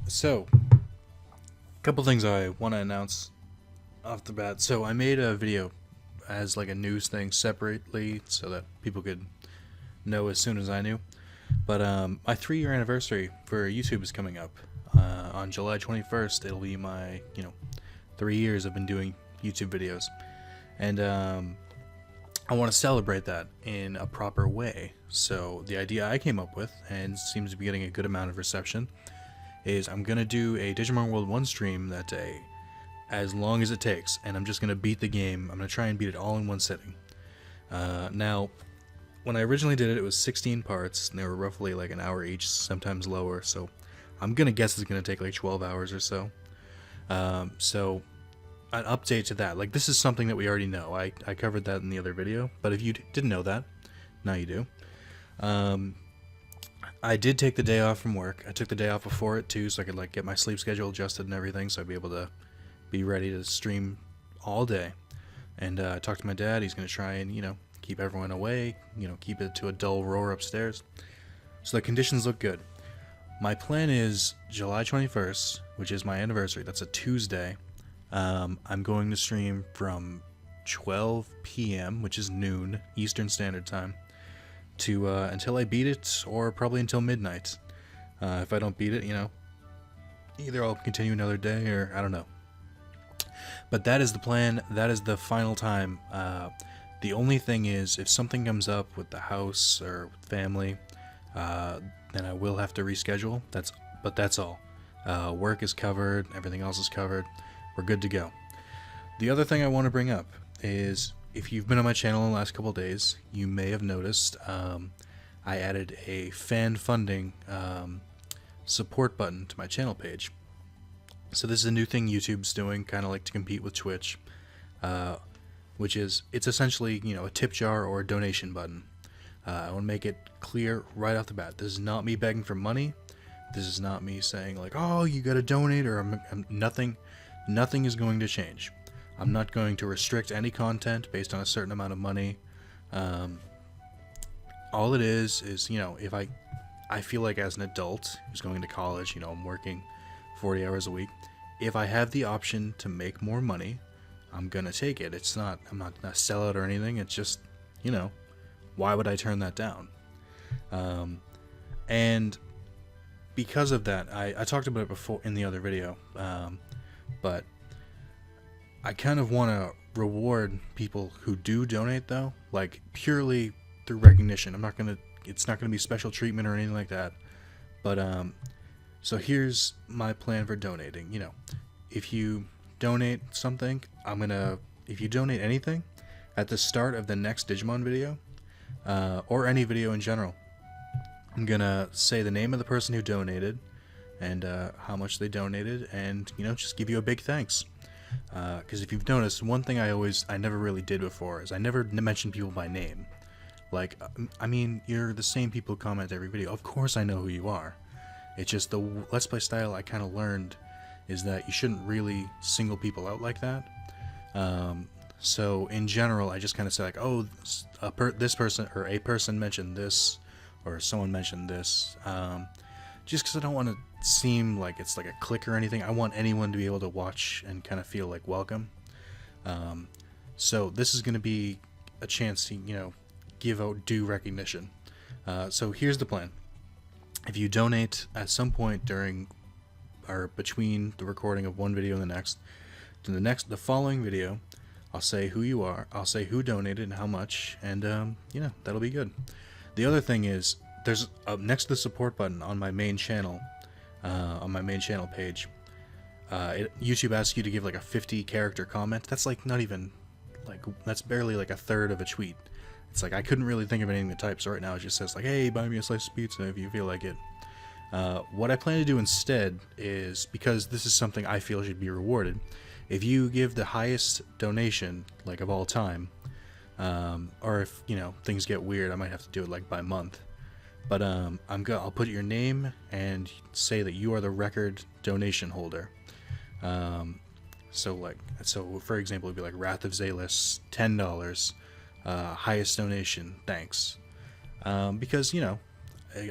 So, a couple things I want to announce off the bat. So, I made a video as like a news thing separately so that people could know as soon as I knew. But my 3-year anniversary for YouTube is coming up on July 21st. It'll be my 3 years I've been doing YouTube videos, and I want to celebrate that in a proper way. So the idea I came up with, and seems to be getting a good amount of reception, is I'm gonna do a Digimon World 1 stream that day, as long as it takes, and I'm just gonna beat the game. I'm gonna try and beat it all in one sitting. Now, when I originally did it, it was 16 parts, and they were roughly like an hour each, sometimes lower, so I'm gonna guess it's gonna take like 12 hours or so. So, an update to that. Like, this is something that we already know. I covered that in the other video, but if you didn't know that, now you do. I did take the day off from work. I took the day off before it too, so I could like get my sleep schedule adjusted and everything, so I'd be able to be ready to stream all day. And I talked to my dad. He's gonna try and keep everyone away. Keep it to a dull roar upstairs. So the conditions look good. My plan is July 21st, which is my anniversary. That's a Tuesday. I'm going to stream from 12 p.m., which is noon Eastern Standard Time, to until I beat it, or probably until midnight. If I don't beat it, either I'll continue another day, or I don't know. But that is the plan. That is the final time. The only thing is, if something comes up with the house or with family, then I will have to reschedule. But that's all. Work is covered. Everything else is covered. We're good to go. The other thing I want to bring up is, if you've been on my channel in the last couple of days, you may have noticed I added a fan funding support button to my channel page. So this is a new thing YouTube's doing, kind of like to compete with Twitch, which is, it's essentially a tip jar or a donation button. I want to make it clear right off the bat. This is not me begging for money. This is not me saying like, oh, you got to donate, or nothing. Nothing is going to change. I'm not going to restrict any content based on a certain amount of money. All it is if I feel like, as an adult who's going to college, I'm working 40 hours a week. If I have the option to make more money, I'm gonna take it. I'm not gonna sell out or anything. It's just, why would I turn that down? And because of that, I talked about it before in the other video, but I kind of want to reward people who do donate, though, like purely through recognition. It's not gonna be special treatment or anything like that. But so here's my plan for donating. If you donate something, if you donate anything, at the start of the next Digimon video, or any video in general, I'm gonna say the name of the person who donated, and how much they donated, and just give you a big thanks. Because if you've noticed, one thing I never really did before is I never mentioned people by name. Like, you're the same people who comment every video. Of course I know who you are. It's just the Let's Play style I kind of learned is that you shouldn't really single people out like that. So in general, I just kind of say like, oh, this person or a person mentioned this, or someone mentioned this. Just because I don't want to seem like it's like a click or anything. I want anyone to be able to watch and kind of feel like welcome. So this is going to be a chance to, give out due recognition. So here's the plan. If you donate at some point during or between the recording of one video and the following video, I'll say who you are, I'll say who donated and how much, and that'll be good. The other thing is, there's next to the support button on my main channel, page, YouTube asks you to give like a 50 character comment. That's like not even that's barely like a third of a tweet. It's like I couldn't really think of anything to type, so right now it just says like, hey, buy me a slice of pizza if you feel like it. What I plan to do instead is, because this is something I feel should be rewarded, if you give the highest donation like of all time, or if things get weird, I might have to do it like by month. But I'll put your name and say that you are the record donation holder. So for example, it'd be like Wrath of Zalis, $10, highest donation, thanks. Because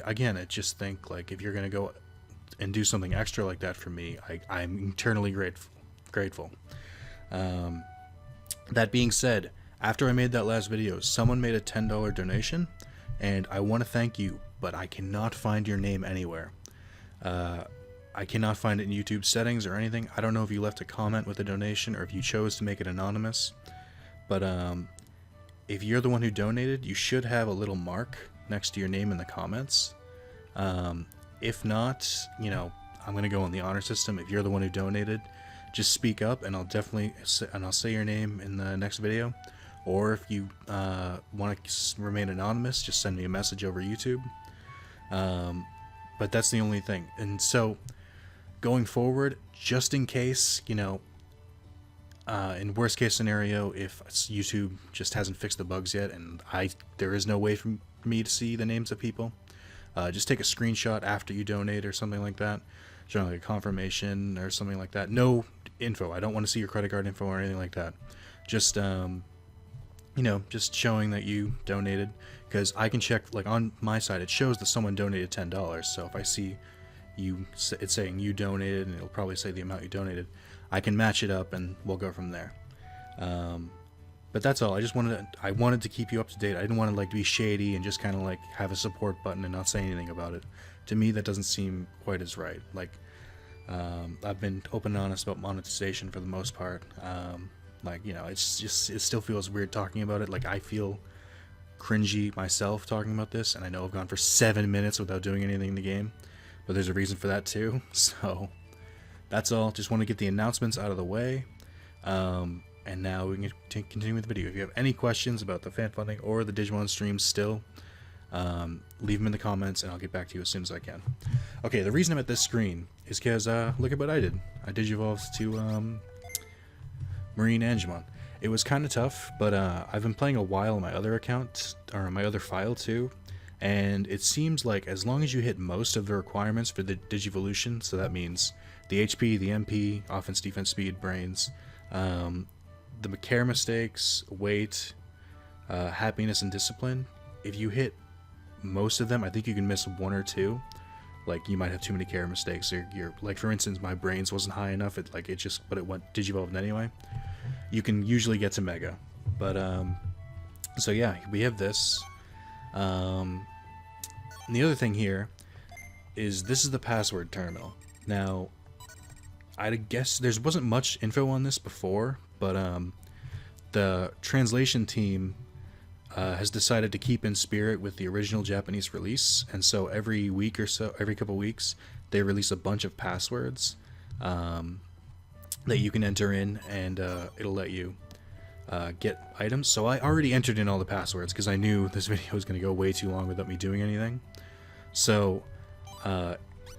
again, I just think like if you're gonna go and do something extra like that for me, I'm eternally grateful. That being said, after I made that last video, someone made a $10 donation, and I want to thank you, but I cannot find your name anywhere. I cannot find it in YouTube settings or anything. I don't know if you left a comment with a donation or if you chose to make it anonymous, but if you're the one who donated, you should have a little mark next to your name in the comments. If not, you know, I'm going to go on the honor system. If you're the one who donated, just speak up, and I'll say your name in the next video. Or if you want to remain anonymous, just send me a message over YouTube. But that's the only thing. And so, going forward, just in case, you know, in worst case scenario, if YouTube just hasn't fixed the bugs yet, and there is no way for me to see the names of people, just take a screenshot after you donate or something like that, showing like a confirmation or something like that. No info. I don't want to see your credit card info or anything like that. Just you know, just showing that you donated, because I can check, like on my side, it shows that someone donated $10. So if I see it's saying you donated, and it'll probably say the amount you donated, I can match it up and we'll go from there. But that's all. I wanted to keep you up to date. I didn't want to like be shady and just kind of like have a support button and not say anything about it. To me, that doesn't seem quite as right. Like, I've been open and honest about monetization for the most part. Like, you know, it still feels weird talking about it. Like, I feel cringy myself talking about this, and I know I've gone for 7 minutes without doing anything in the game, but there's a reason for that too. So that's all. Just want to get the announcements out of the way, and now we can continue with the video. If you have any questions about the fan funding or the Digimon streams still, leave them in the comments and I'll get back to you as soon as I can. Okay, the reason I'm at this screen is because look at what I did. I digivolved to Marine Angemon. It was kind of tough, but I've been playing a while on my other account, or my other file too, and it seems like as long as you hit most of the requirements for the Digivolution, so that means the HP, the MP, offense, defense, speed, brains, the care mistakes, weight, happiness, and discipline, if you hit most of them, I think you can miss one or two. Like, you might have too many care mistakes, or you're like, for instance, my brains wasn't high enough, but it went digivolved anyway. You can usually get to Mega, but so yeah, we have this. And the other thing here is this is the password terminal. Now, I guess there wasn't much info on this before, but the translation team has decided to keep in spirit with the original Japanese release, and so every week or so, every couple weeks, they release a bunch of passwords that you can enter in, and it'll let you get items. So I already entered in all the passwords because I knew this video was going to go way too long without me doing anything. So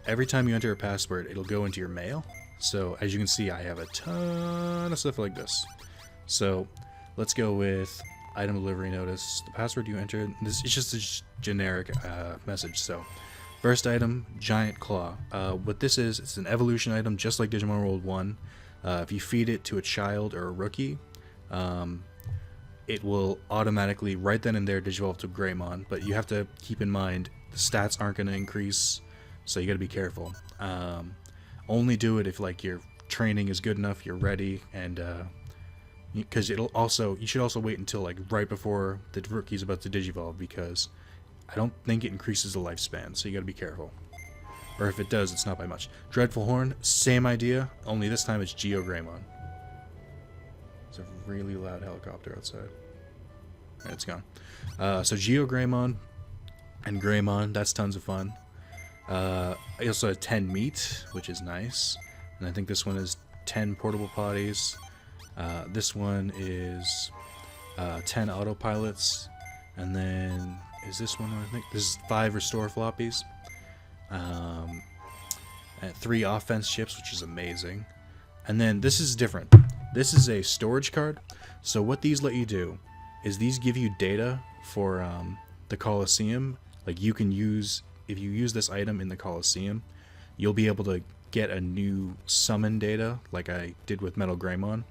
every time you enter a password, it'll go into your mail. So as you can see, I have a ton of stuff like this. So let's go with item delivery notice. The password you entered, this is just a generic message. So first item, giant claw. What this is, it's an evolution item just like Digimon World 1. If you feed it to a child or a rookie, it will automatically right then and there digivolve to Greymon, but you have to keep in mind the stats aren't going to increase, so you got to be careful. Only do it if like your training is good enough, you're ready, and because you should also wait until like right before the rookie's about to digivolve, because I don't think it increases the lifespan, so you got to be careful. Or if it does, it's not by much. Dreadful Horn, same idea, only this time it's Geo Greymon. It's a really loud helicopter outside. And it's gone. So Geo Greymon and Greymon, that's tons of fun. I also had 10 meat, which is nice. And I think this one is 10 portable potties. This one is 10 autopilots. And then, is this one, I think? This is 5 restore floppies. And 3 offense chips, which is amazing. And then this is different. This is a storage card. So what these let you do is these give you data for the Coliseum. Like, you can use, if you use this item in the Coliseum, you'll be able to get a new summon data like I did with Metal Greymon.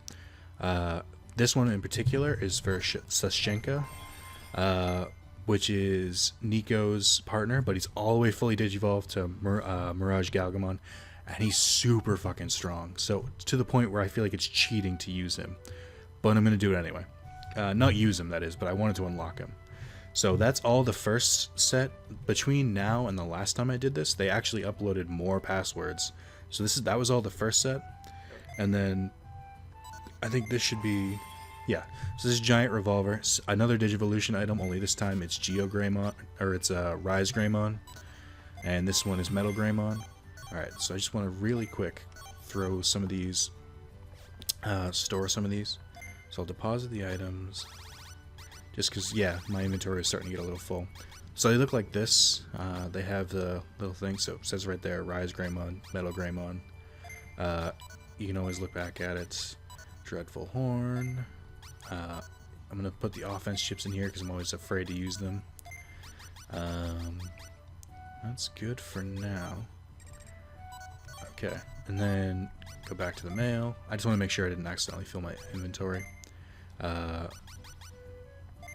This one in particular is for Sashenka. which is Nico's partner, but he's all the way fully digivolved to Mirage Galgamon, and he's super fucking strong. So to the point where I feel like it's cheating to use him, but I'm gonna do it anyway. Not use him, that is, but I wanted to unlock him. So that's all the first set. Between now and the last time I did this, they actually uploaded more passwords. So that was all the first set, and then I think this should be, yeah. So this is Giant Revolver, another Digivolution item. Only this time it's Geogreymon, or it's Rise Greymon, and this one is Metal Greymon. All right, so I just want to really quick throw some of these, store some of these. So I'll deposit the items, just because, yeah, my inventory is starting to get a little full. So they look like this. They have the little thing, so it says right there, Rise Greymon, Metal Greymon. You can always look back at it. Dreadful Horn. I'm going to put the offense chips in here because I'm always afraid to use them. That's good for now. Okay, and then go back to the mail. I just want to make sure I didn't accidentally fill my inventory. And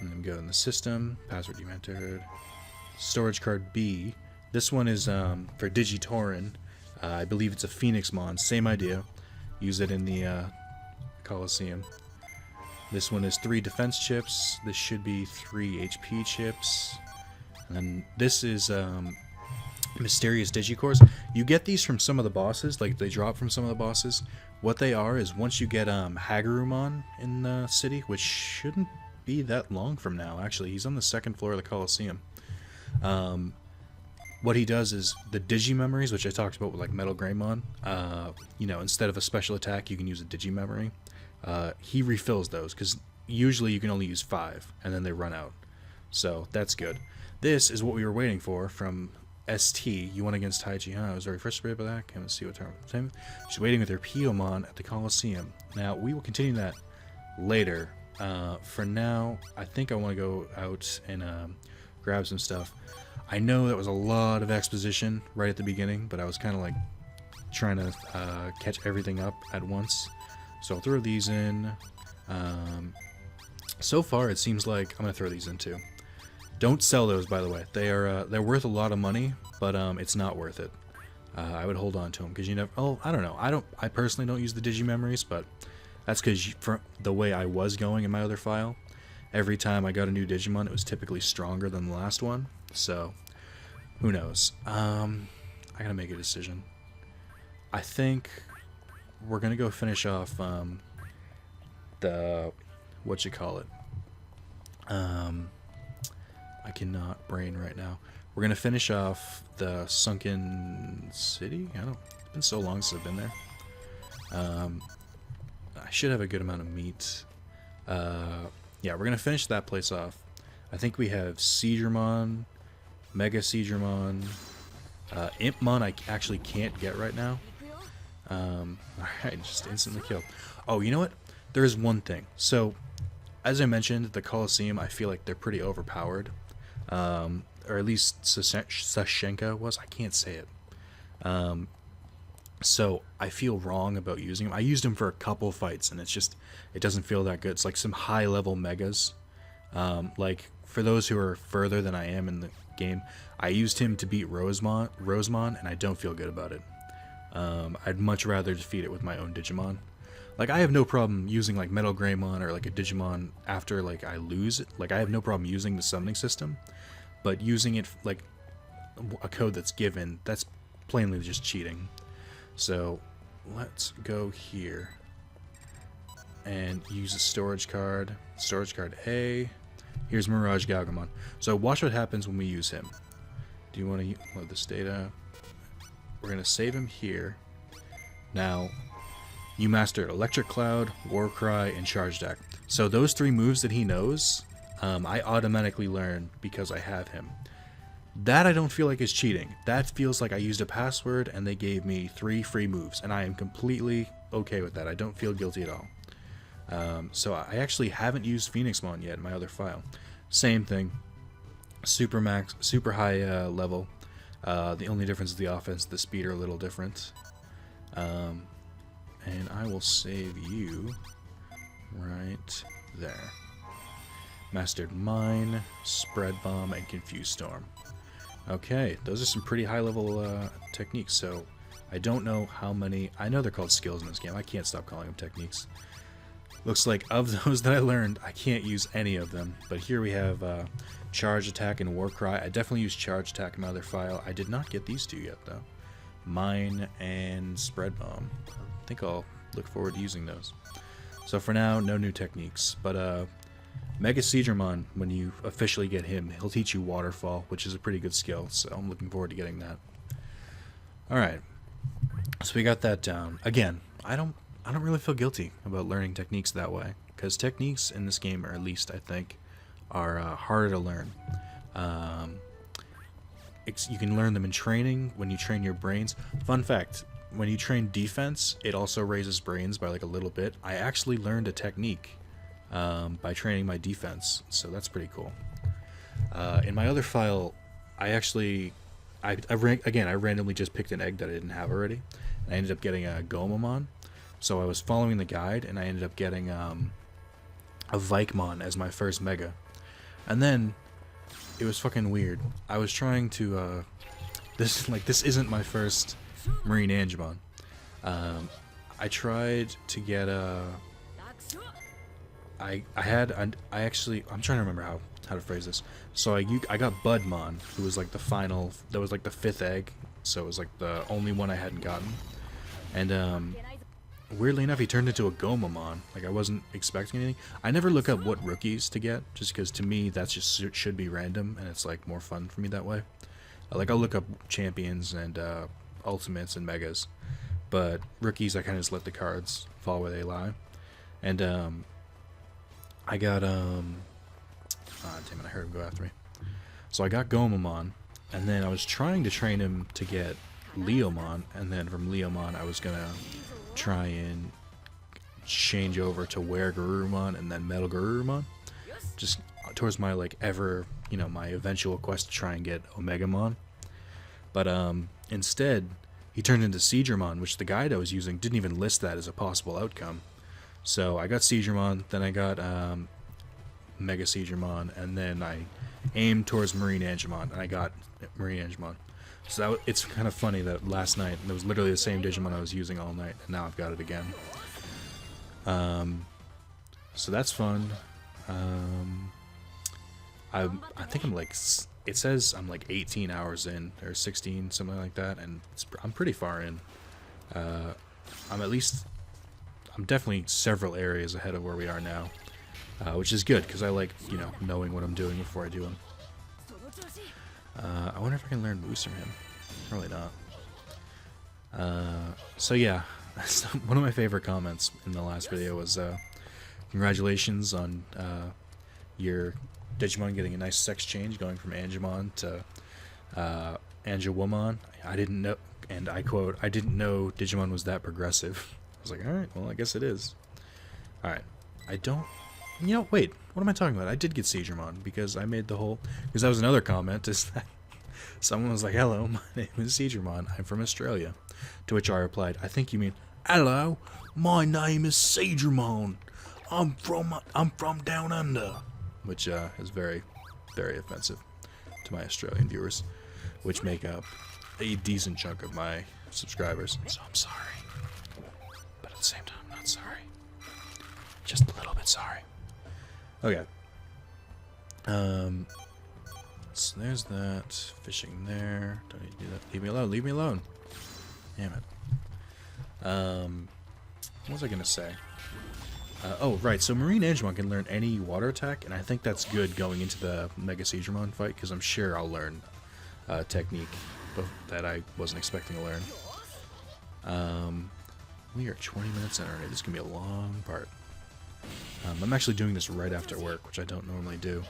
then go in the system. Password you entered. Storage card B. This one is for Digitorin. I believe it's a Phoenixmon. Same idea. Use it in the Coliseum. This one is 3 defense chips. This should be 3 HP chips. And then this is Mysterious Digicores. You get these from some of the bosses, like they drop from some of the bosses. What they are is once you get Hagarumon in the city, which shouldn't be that long from now, actually. He's on the 2nd floor of the Coliseum. What he does is the Digimemories, which I talked about with like Metal Greymon, you know, instead of a special attack, you can use a Digimemory. He refills those, because usually you can only use 5, and then they run out. So that's good. This is what we were waiting for from ST. You won against Taichi. I was very frustrated by that. Can't see what time. She's waiting with her Piomon at the Coliseum. Now, we will continue that later. For now, I think I want to go out and grab some stuff. I know that was a lot of exposition right at the beginning, but I was kind of like trying to catch everything up at once. So I'll throw these in. So far, it seems like I'm going to throw these in too. Don't sell those, by the way. They're worth a lot of money, but it's not worth it. I would hold on to them because you never. Oh, I don't know. I personally don't use the Digimemories, but that's because for the way I was going in my other file, every time I got a new Digimon, it was typically stronger than the last one. So who knows? I gotta make a decision. I think we're gonna go finish off the whatchamacallit. I cannot brain right now. We're gonna finish off the Sunken City. It's been so long since I've been there. I should have a good amount of meat. Yeah, we're gonna finish that place off. I think we have Seadramon, Megaseadramon, Impmon. I actually can't get right now. Alright, just instantly killed. Oh, you know what? There is one thing. So, as I mentioned, the Coliseum, I feel like they're pretty overpowered. Or at least Sashenka was. I can't say it. So I feel wrong about using him. I used him for a couple fights, and it doesn't feel that good. It's like some high-level megas. Like, for those who are further than I am in the game, I used him to beat Rosemon, and I don't feel good about it. I'd much rather defeat it with my own Digimon. Like, I have no problem using, like, Metal Greymon or, like, a Digimon after, like, I lose it. Like, I have no problem using the summoning system. But using it, like, a code that's given, that's plainly just cheating. So, let's go here. And use a storage card. Storage card A. Here's Mirage Galgamon. So, watch what happens when we use him. Do you want to load this data? We're going to save him here. Now, you mastered Electric Cloud, Warcry, and Charge Deck. So those 3 moves that he knows, I automatically learn because I have him. That I don't feel like is cheating. That feels like I used a password and they gave me 3 free moves, and I am completely okay with that. I don't feel guilty at all. So I actually haven't used Phoenixmon yet in my other file. Same thing. Super high level. The only difference is the offense, the speed are a little different. And I will save you right there. Mastered Mine, Spread Bomb, and Confuse Storm. Okay, those are some pretty high-level techniques, so I don't know how many... I know they're called skills in this game. I can't stop calling them techniques. Looks like of those that I learned, I can't use any of them. But here we have Charge Attack and War Cry. I definitely used Charge Attack in my other file. I did not get these two yet, though. Mine and Spread Bomb. I think I'll look forward to using those. So for now, no new techniques. But Megaseadramon, when you officially get him, he'll teach you Waterfall, which is a pretty good skill, so I'm looking forward to getting that. Alright, so we got that down. Again, I don't really feel guilty about learning techniques that way, because techniques in this game, or at least I think, are harder to learn. You can learn them in training, when you train your brains. Fun fact, when you train defense, it also raises brains by like a little bit. I actually learned a technique by training my defense, so that's pretty cool. In my other file, I randomly just picked an egg that I didn't have already, and I ended up getting a Guilmon. So I was following the guide, and I ended up getting a Vikemon as my first Mega. And then it was fucking weird. I was trying to this isn't my first Marine Angemon. I tried to get a... I'm trying to remember how to phrase this. So I got Budmon, who was like the final, that was like the 5th egg, so it was like the only one I hadn't gotten. And weirdly enough, he turned into a Gomamon. Like, I wasn't expecting anything. I never look up what rookies to get, just because to me that's just should be random, and it's like more fun for me that way. Like, I'll look up champions and ultimates and megas, but rookies I kind of just let the cards fall where they lie. And I got damn it, I heard him go after me. So I got Gomamon, and then I was trying to train him to get Leomon, and then from Leomon I was gonna try and change over to Weregarurumon and then Metal Garurumon, just towards my like my eventual quest to try and get Omegamon. But instead he turned into Seadramon, which the guide I was using didn't even list that as a possible outcome. So I got Seadramon, then I got Megaseadramon, and then I aimed towards Marine Angemon, and I got Marine Angemon. So it's kind of funny that last night, it was literally the same Digimon I was using all night, and now I've got it again. So that's fun. I think I'm like, it says I'm like 18 hours in, or 16, something like that, and I'm pretty far in. I'm definitely several areas ahead of where we are now, which is good, because I like, knowing what I'm doing before I do them. I wonder if I can learn moves from him. Probably not. So yeah, one of my favorite comments in the last video was, congratulations on your Digimon getting a nice sex change, going from Angemon to Angewomon. I didn't know, and I quote, "I didn't know Digimon was that progressive." I was like, alright, well, I guess it is. Alright, wait, what am I talking about? I did get Seadramon, because I made the whole... Because that was another comment, is that someone was like, hello, my name is Seadramon, I'm from Australia. To which I replied, I think you mean, hello, my name is Seadramon, I'm from down under. Which is very, very offensive to my Australian viewers, which make up a decent chunk of my subscribers, so I'm sorry. At the same time, I'm not sorry. Just a little bit sorry. Okay. So there's that. Fishing there. Don't need to do that. Leave me alone. Leave me alone. Damn it. What was I gonna say? Oh, right. So Marine Angemon can learn any water attack, and I think that's good going into the Megaseadramon fight, because I'm sure I'll learn a technique that I wasn't expecting to learn. We are 20 minutes in already. This is going to be a long part. I'm actually doing this right after work, which I don't normally do.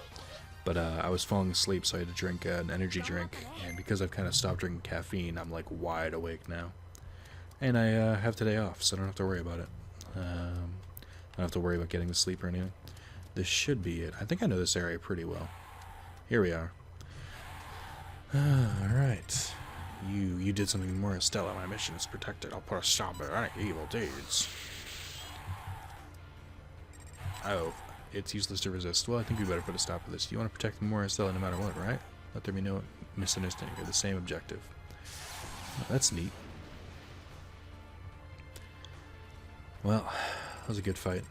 But I was falling asleep, so I had to drink an energy drink. And because I've kind of stopped drinking caffeine, I'm like wide awake now. And I have today off, so I don't have to worry about it. I don't have to worry about getting to sleep or anything. This should be it. I think I know this area pretty well. Here we are. Alright. You did something more, Estella. My mission is protected. I'll put a stop to any evil deeds. Oh, it's useless to resist. Well, I think we better put a stop to this. You want to protect the Memorial Stella no matter what, right? Let there be no misunderstanding. We have the same objective. Oh, that's neat. Well, that was a good fight.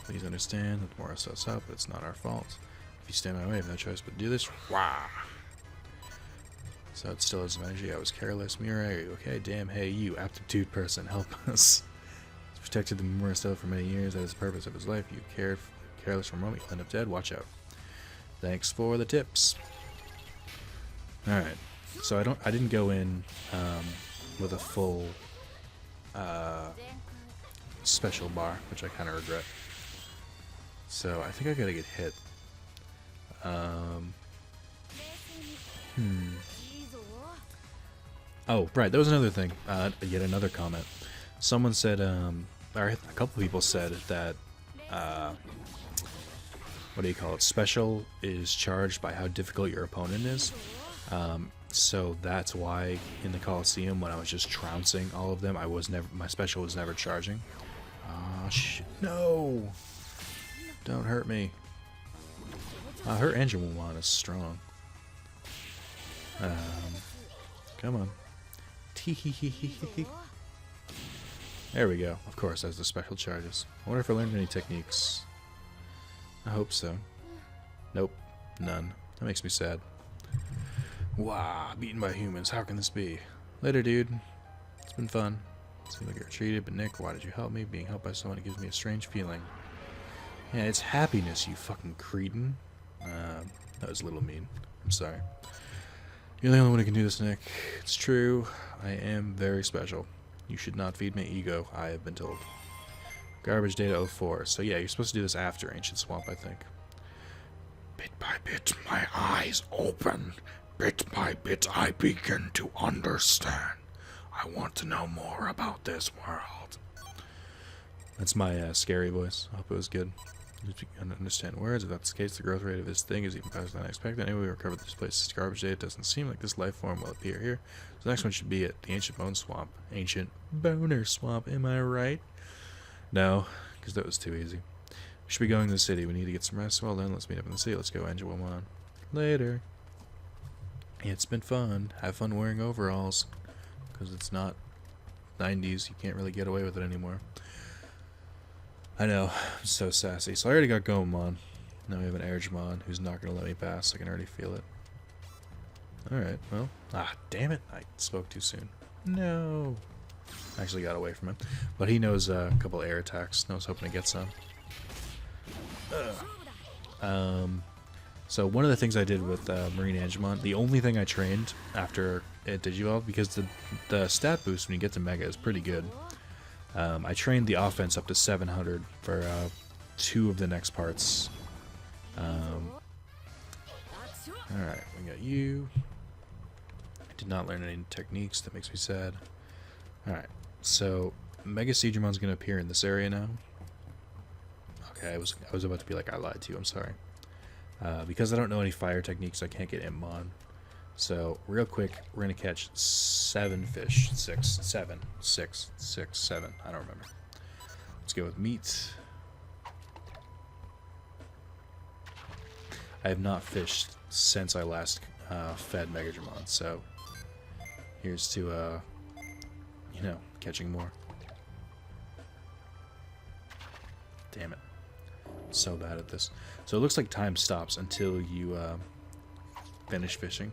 Please understand that the Memorial Stella's up, but it's not our fault. If you stand my way, I have no choice but to do this. Wah! So it still has some energy. I was careless. Mirai, are you okay? Damn, hey, you aptitude person, help us. He's protected the Memorial Stella for many years. That is the purpose of his life. You careless for a moment, you'll end up dead. Watch out. Thanks for the tips. Alright. So I didn't go in with a full special bar, which I kind of regret. So I think I gotta get hit. Oh, right, that was another thing. Yet another comment. Someone said, or a couple people said that, what do you call it? Special is charged by how difficult your opponent is. So that's why in the Coliseum, when I was just trouncing all of them, my special was never charging. Oh shit! No! Don't hurt me. Her engine one is strong. Come on. There we go. Of course, as the special charges. I wonder if I learned any techniques. I hope so. Nope. None. That makes me sad. Wow, beaten by humans. How can this be? Later, dude. It's been fun. Seems like you're treated, but Nick, why did you help me? Being helped by someone, it gives me a strange feeling. Yeah, it's happiness, you fucking cretin. That was a little mean. I'm sorry. You're the only one who can do this, Nick. It's true. I am very special. You should not feed my ego, I have been told. Garbage data 04. So yeah, you're supposed to do this after Ancient Swamp, I think. Bit by bit, my eyes open. Bit by bit, I begin to understand. I want to know more about this world. That's my scary voice. I hope it was good. You can understand words. If that's the case, the growth rate of this thing is even faster than I expected. Anyway, we recovered this place's garbage data. It doesn't seem like this life form will appear here. So the next one should be it. The Ancient Bone Swamp. Ancient Boner Swamp. Am I right? No, because that was too easy. We should be going to the city. We need to get some rest. Well then, let's meet up in the city. Let's go, Guilmon. Later. It's been fun. Have fun wearing overalls. Because it's not 90s. You can't really get away with it anymore. I know. I'm so sassy. So I already got Gatomon. Now we have an Birdramon who's not going to let me pass. I can already feel it. Alright, well. Ah, damn it. I spoke too soon. No. I actually got away from him. But he knows a couple air attacks. I was hoping to get some. So one of the things I did with Marine Angemon, the only thing I trained after it Digivolved, because the stat boost when you get to Mega is pretty good. I trained the offense up to 700 for 2 of the next parts. Alright, we got you. I did not learn any techniques, that makes me sad. Alright, so Megaseadramon's going to appear in this area now. Okay, I was about to be like, I lied to you, I'm sorry. Because I don't know any fire techniques, I can't get Guilmon. So, real quick, we're going to catch 7 fish. 6, 7, 6, 6, 7. I don't remember. Let's go with meat. I have not fished since I last fed Megadramon, so here's to, you know, catching more. Damn it. So bad at this. So it looks like time stops until you finish fishing.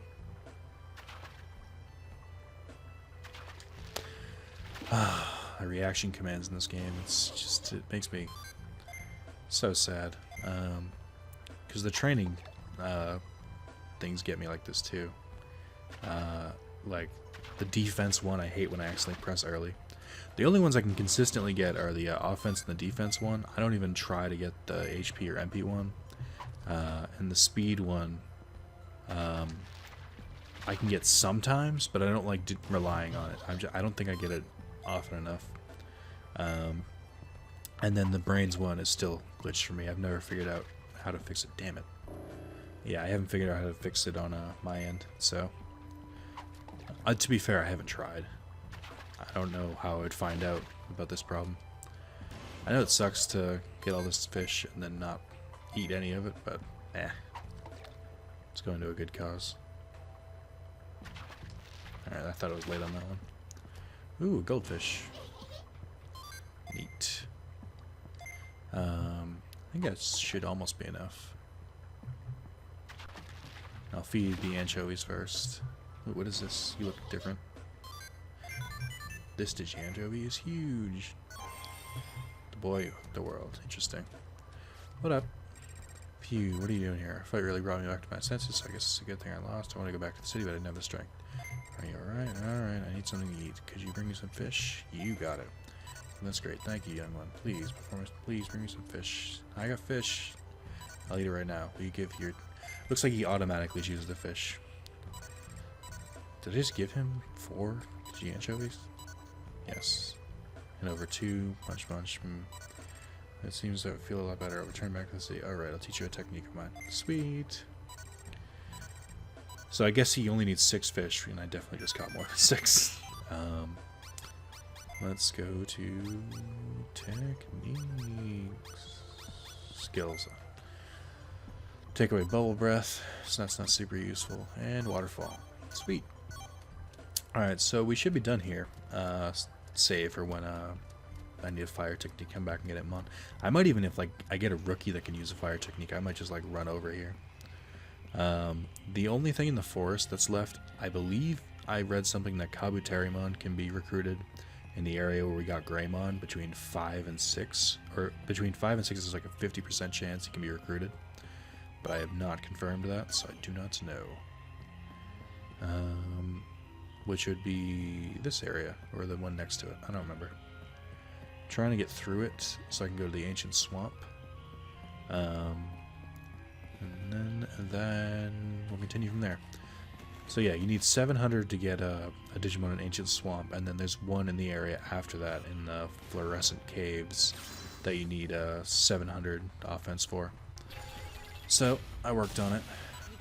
The reaction commands in this game, it's just, it makes me so sad. Because the training things get me like this too. Like the defense one, I hate when I accidentally press early. The only ones I can consistently get are the offense and the defense one. I don't even try to get the HP or MP one. And the speed one, I can get sometimes, but I don't like relying on it. I don't think I get it often enough. And then the brains one is still glitched for me. I've never figured out how to fix it. Damn it. Yeah, I haven't figured out how to fix it on my end. So, to be fair, I haven't tried. I don't know how I would find out about this problem. I know it sucks to get all this fish and then not eat any of it, but it's going to a good cause. Alright, I thought it was late on that one. Ooh, goldfish. Neat. I think that should almost be enough. I'll feed the anchovies first. Ooh, what is this? You look different. This Digi-anchovy is huge. The boy of the world. Interesting. What up? Phew, what are you doing here? Fight really brought me back to my senses, so I guess it's a good thing I lost. I want to go back to the city, but I didn't have the strength. Are you alright? Alright, I need something to eat. Could you bring me some fish? You got it. That's great. Thank you, young one. Please, please bring me some fish. I got fish. I'll eat it right now. Will you give your... Looks like he automatically chooses the fish. Did I just give him 4 G-anchovies? Yes. And over 2. Punch. It seems to feel a lot better. I'll return back to the city. Alright, I'll teach you a technique of mine. Sweet. So I guess he only needs 6 fish, and I definitely just caught more than 6. Let's go to techniques. Skills. Take away bubble breath, so that's not super useful. And waterfall. Sweet. Alright, so we should be done here. Save for when I need a fire technique, come back and get it on. I might even, if like I get a rookie that can use a fire technique, I might just like run over here. The only thing in the forest that's left, I believe I read something that Kabuterimon can be recruited in the area where we got Greymon between 5 and 6, or between 5 and 6 is like a 50% chance he can be recruited, but I have not confirmed that, so I do not know. Which would be this area, or the one next to it, I don't remember. Trying to get through it so I can go to the ancient swamp. And then we'll continue from there. So yeah, you need 700 to get a Digimon in Ancient Swamp, and then there's one in the area after that in the Fluorescent Caves that you need 700 offense for. So I worked on it.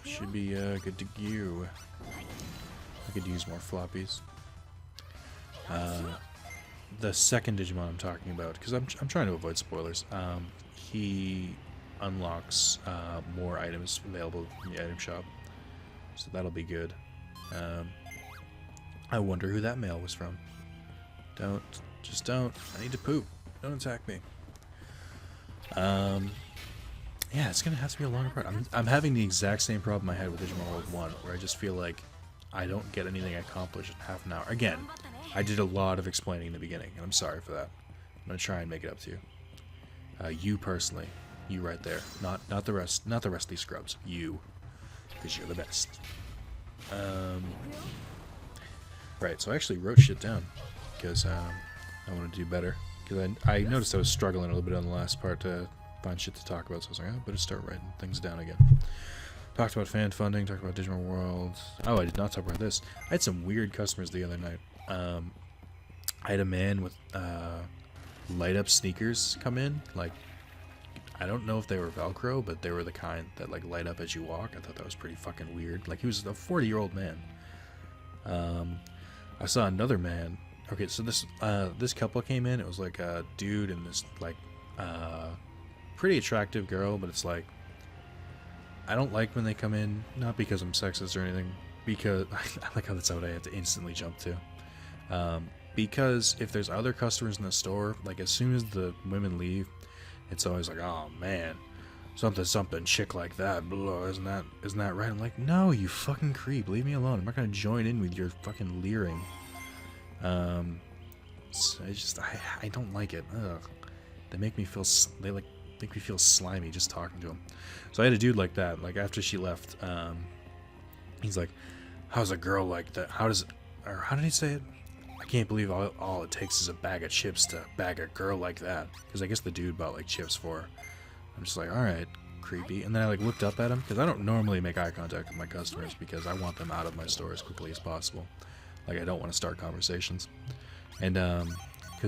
Should be good to go. I could use more floppies. The second Digimon I'm talking about, because I'm trying to avoid spoilers. He unlocks more items available in the item shop, so that'll be good. I wonder who that mail was from. Just don't. I need to poop. Don't attack me. Yeah, it's gonna have to be a longer part. I'm having the exact same problem I had with Digimon World 1, where I just feel like I don't get anything accomplished in half an hour. Again, I did a lot of explaining in the beginning, and I'm sorry for that. I'm gonna try and make it up to you. You personally, you right there, not the rest of these scrubs. You, because you're the best. Right. So I actually wrote shit down because I want to do better. Because I noticed I was struggling a little bit on the last part to find shit to talk about. So I was like, I better start writing things down again. Talked about fan funding. Talked about Digimon World. Oh, I did not talk about this. I had some weird customers the other night. I had a man with light up sneakers come in. Like, I don't know if they were Velcro, but they were the kind that like light up as you walk. I thought that was pretty fucking weird. Like, he was a 40-year-old man. I saw another man. Okay, so this couple came in. It was like a dude and this like pretty attractive girl, but it's like I don't like when they come in, not because I'm sexist or anything, because I like how that's what I have to instantly jump to. Because if there's other customers in the store, like as soon as the women leave, it's always like, oh man, something chick like that, blah, isn't that right? I'm like, no, you fucking creep, leave me alone. I'm not gonna join in with your fucking leering. So I don't like it. Ugh. They make me feel slimy just talking to them. So I had a dude like that. Like after she left, he's like, how's a girl like that? How did he say it? I can't believe all it takes is a bag of chips to bag a girl like that. Because I guess the dude bought like chips for her. I'm just like, alright, creepy. And then I like looked up at him, because I don't normally make eye contact with my customers because I want them out of my store as quickly as possible. Like I don't want to start conversations. And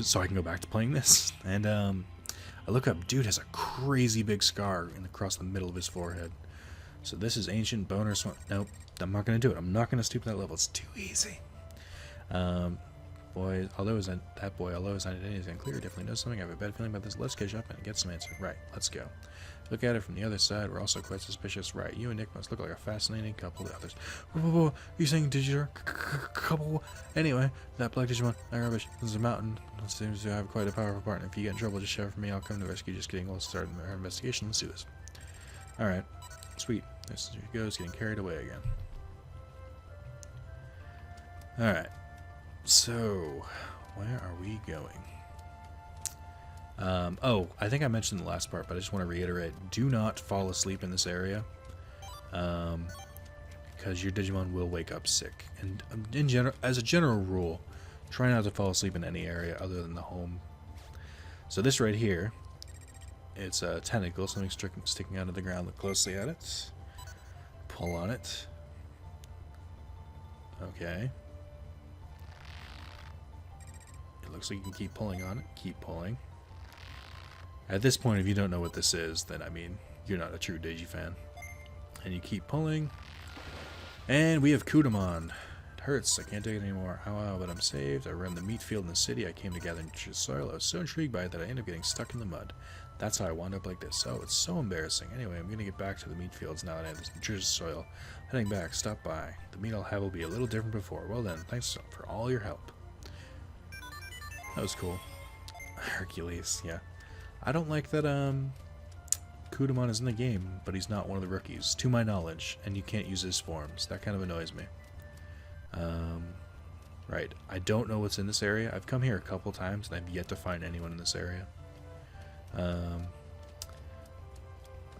so I can go back to playing this. And I look up, dude has a crazy big scar across the middle of his forehead. So this is ancient boner swamp. Nope, I'm not gonna do it. I'm not gonna stoop to that level. It's too easy. Boy, although his identity is unclear, definitely knows something. I have a bad feeling about this. Let's catch up and get some answers. Right, let's go. Look at it from the other side. We're also quite suspicious. Right, you and Nick must look like a fascinating couple to others. Whoa, whoa, whoa. You saying digital couple? Anyway, that black Digimon, that rubbish. This is a mountain. It seems to have quite a powerful partner. If you get in trouble, just shout for me. I'll come to the rescue. Just kidding. We'll start our investigation. Let's do this. Alright. Sweet. There she goes, getting carried away again. Alright. So, where are we going? Oh, I think I mentioned the last part, but I just want to reiterate. Do not fall asleep in this area. Because your Digimon will wake up sick. And as a general rule, try not to fall asleep in any area other than the home. So this right here, it's a tentacle, something sticking out of the ground. Look closely at it. Pull on it. Okay. It looks like you can keep pulling on it. Keep pulling. At this point, if you don't know what this is, then, I mean, you're not a true Digi fan. And you keep pulling. And we have Kudamon. It hurts. I can't take it anymore. Ow, but I'm saved. I run the meat field in the city. I came to gather nutritious soil. I was so intrigued by it that I ended up getting stuck in the mud. That's how I wound up like this. Oh, it's so embarrassing. Anyway, I'm going to get back to the meat fields now that I have this nutritious soil. Heading back. Stop by. The meat I'll have will be a little different before. Well then, thanks for all your help. That was cool. Hercules, yeah. I don't like that Kudamon is in the game, but he's not one of the rookies, to my knowledge, and you can't use his forms. That kind of annoys me. Right, I don't know what's in this area. I've come here a couple times, and I've yet to find anyone in this area.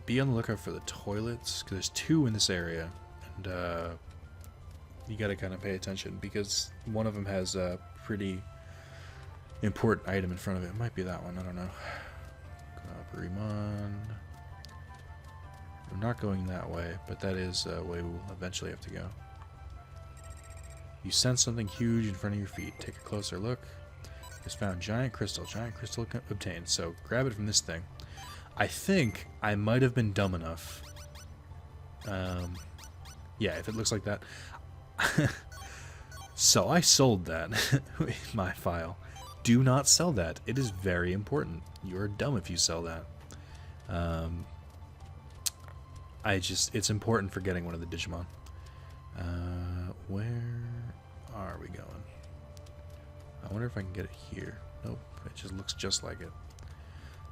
Be on the lookout for the toilets, because there's 2 in this area, and you gotta kind of pay attention, because one of them has a pretty important item in front of it. It might be that one, I don't know. Birdramon. I'm not going that way, but that is a way we'll eventually have to go. You sense something huge in front of your feet. Take a closer look. Just found giant crystal. Giant crystal obtained. So grab it from this thing. I think I might have been dumb enough. Yeah, if it looks like that. So I sold that in my file. Do not sell that. It is very important. You're dumb if you sell that. It's important for getting one of the Digimon. Where are we going? I wonder if I can get it here. Nope, it just looks just like it.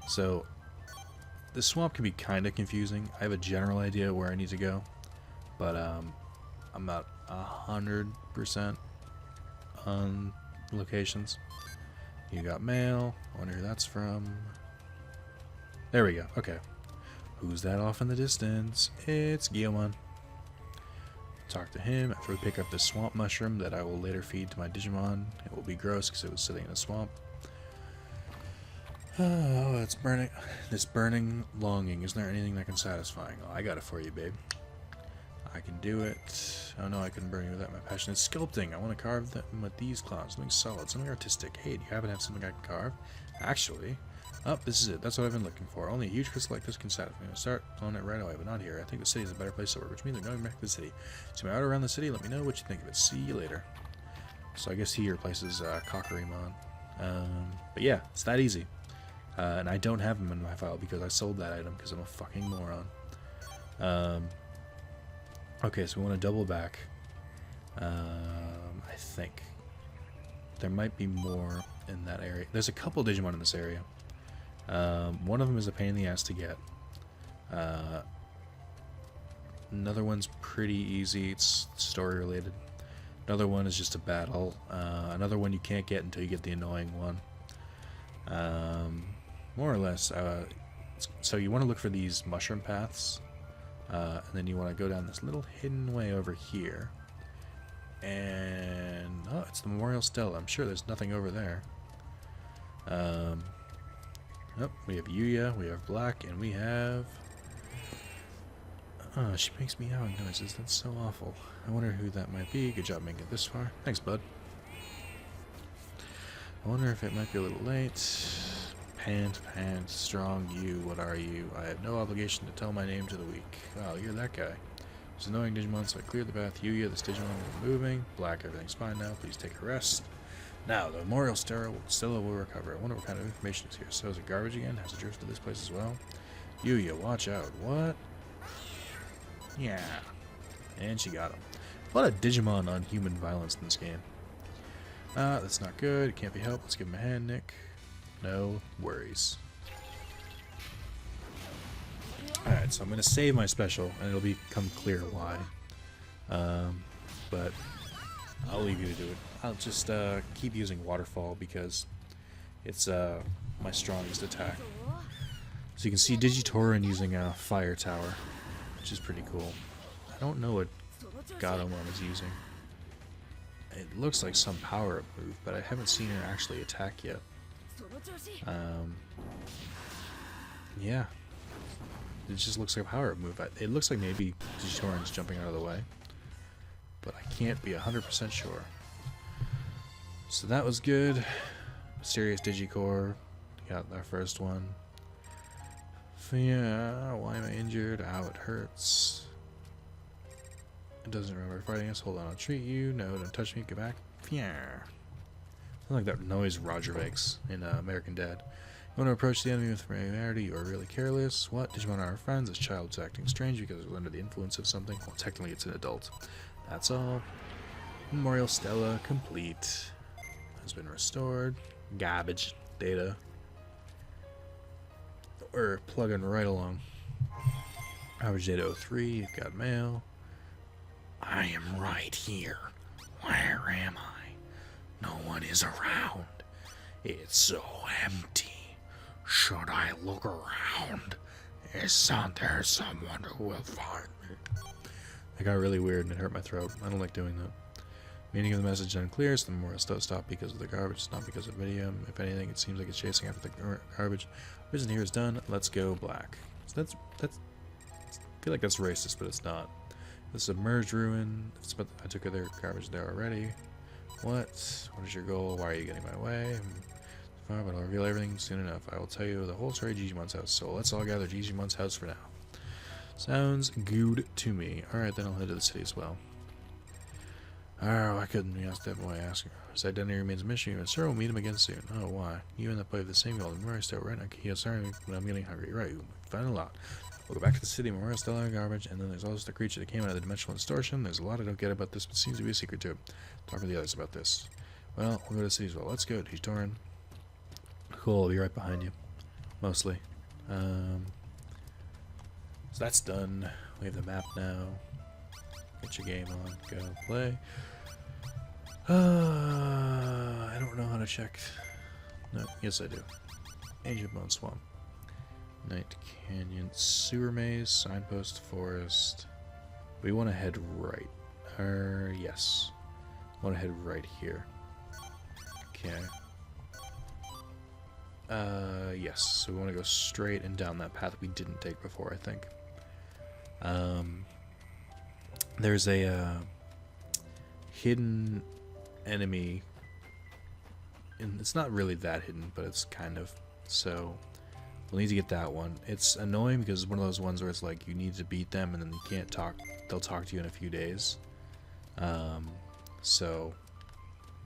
So, this swamp can be kind of confusing. I have a general idea where I need to go, but I'm not 100% on locations. You got mail. I wonder who that's from. There we go. Okay. Who's that off in the distance? It's Guilmon. Talk to him after we pick up this swamp mushroom that I will later feed to my Digimon. It will be gross because it was sitting in a swamp. Oh, it's burning. This burning longing. Isn't there anything that can satisfy? Oh, I got it for you, babe. I can do it. Oh no, I couldn't burn you without my passion. It's sculpting. I want to carve them with these claws. Something solid, something artistic. Hey, do you happen to have something I can carve? Actually, oh, this is it. That's what I've been looking for. Only a huge crystal like this can satisfy me. I'll start on it right away, but not here. I think the city is a better place to work, which means I'm going back to the city. So I'm out around the city. Let me know what you think of it. See you later. So I guess he replaces Cockerymon. But yeah, it's that easy. And I don't have him in my file because I sold that item because I'm a fucking moron. Okay, so we want to double back. I think there might be more in that area. There's a couple Digimon in this area. One of them is a pain in the ass to get. Another one's pretty easy. It's story related. Another one is just a battle. Another one you can't get until you get the annoying one. More or less. So you want to look for these mushroom paths. And then you want to go down this little hidden way over here. And oh, it's the Memorial Stela. I'm sure there's nothing over there. Nope, we have Yuya, we have Black, and we have... Oh, she makes meowing noises. That's so awful. I wonder who that might be. Good job making it this far. Thanks, bud. I wonder if it might be a little late. Pant, strong you, what are you? I have no obligation to tell my name to the weak. Oh, you're that guy. It's annoying Digimon, so I cleared the path. Yuya, this Digimon is moving. Black, everything's fine now. Please take a rest. Now, the memorial Stella will recover. I wonder what kind of information is here. So is it garbage again? Has it drifted this place as well? Yuya, watch out. What? Yeah. And she got him. A lot of Digimon on human violence in this game. That's not good. It can't be helped. Let's give him a hand, Nick. No worries. Alright, so I'm going to save my special, and it'll become clear why. But I'll leave you to do it. I'll just keep using waterfall because it's my strongest attack. So you can see Digitorin using a fire tower, which is pretty cool. I don't know what Gatomon is using. It looks like some power-up move, but I haven't seen her actually attack yet. Yeah. It just looks like a power-up move. It looks like maybe Digitorin's jumping out of the way, but I can't be 100% sure. So that was good. Mysterious Digicore. Got our first one. Yeah, why am I injured? Ow, it hurts. It doesn't remember fighting us. Hold on, I'll treat you. No, don't touch me. Get back. Yeah. Sounds like that noise Roger makes in American Dad. You want to approach the enemy with familiarity, you are really careless. What? Digimon are our friends. This child's acting strange because it was under the influence of something. Well, technically it's an adult. That's all. Memorial Stella complete. Has been restored. Garbage data. We're plugging right along. Average data 03. You've got mail. I am right here. Where am I? No one is around. It's so empty. Should I look around? Isn't there someone who will find me? That got really weird and it hurt my throat. I don't like doing that. Meaning of the message unclear, so the memorial stopped because of the garbage, not because of video. If anything, it seems like it's chasing after the garbage. Vision here is done. Let's go black. So that's I feel like that's racist, but it's not. The submerged ruin. I took other garbage there already. What? What is your goal? Why are you getting my way? Fine, but I'll reveal everything soon enough. I will tell you the whole story of Digimon's house. So let's all gather at Digimon's house for now. Sounds good to me. Alright, then I'll head to the city as well. Oh, I couldn't step away asking. His identity remains a mystery, and sir, we'll meet him again soon. Oh, why? You and that play the same goal. Memorial Stella, right? Okay, sorry, but I'm getting hungry. Right, we'll find a lot. We'll go back to the city, Memorial Stella, garbage, and then there's also the creature that came out of the dimensional distortion. There's a lot I don't get about this, but seems to be a secret to it. Talk to the others about this. Well, we'll go to the city as well. Let's go, Digitorin. Cool, I'll be right behind you. Mostly. So that's done. We have the map now. Get your game on. Go play. I don't know how to check. No, yes I do. Ancient Bone Swamp. Night Canyon. Sewer Maze. Signpost Forest. We want to head right. Yes. Want to head right here. Okay. Yes. So we want to go straight and down that path we didn't take before, I think. There's a hidden enemy, and it's not really that hidden, but it's kind of. So we'll need to get that one. It's annoying because it's one of those ones where it's like you need to beat them and then you can't talk. They'll talk to you in a few days. So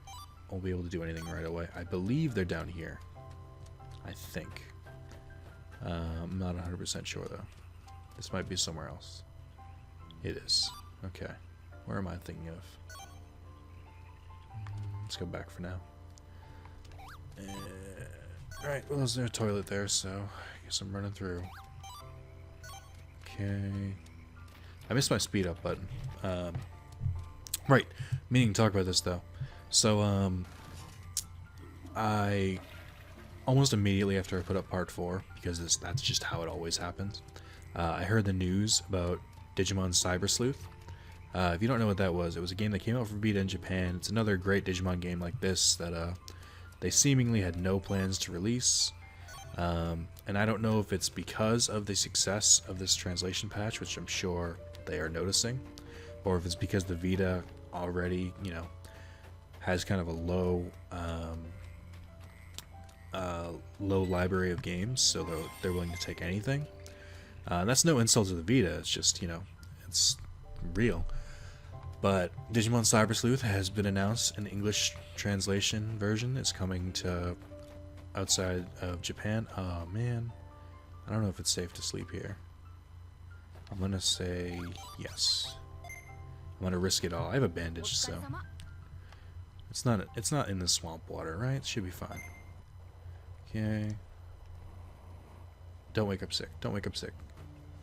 I won't be able to do anything right away. I believe they're down here. I think. I'm not 100% sure though. This might be somewhere else. It is. Okay. Where am I thinking of? Let's go back for now. Alright, well there's no toilet there, so I guess I'm running through. Okay. I missed my speed up button. Right. Meaning to talk about this though. So, I almost immediately after I put up part 4, because that's just how it always happens, I heard the news about Digimon Cyber Sleuth. If you don't know what that was, it was a game that came out for Vita in Japan. It's another great Digimon game like this that they seemingly had no plans to release. And I don't know if it's because of the success of this translation patch, which I'm sure they are noticing, or if it's because the Vita already, you know, has kind of a low library of games, so they're willing to take anything. That's no insult to the Vita, it's just, you know, it's real. But Digimon Cyber Sleuth has been announced. An English translation version is coming to outside of Japan. Oh man, I don't know if it's safe to sleep here. I'm gonna say yes. I'm gonna risk it all. I have a bandage, so it's not in the swamp water, right? It should be fine. Okay. Don't wake up sick. Don't wake up sick.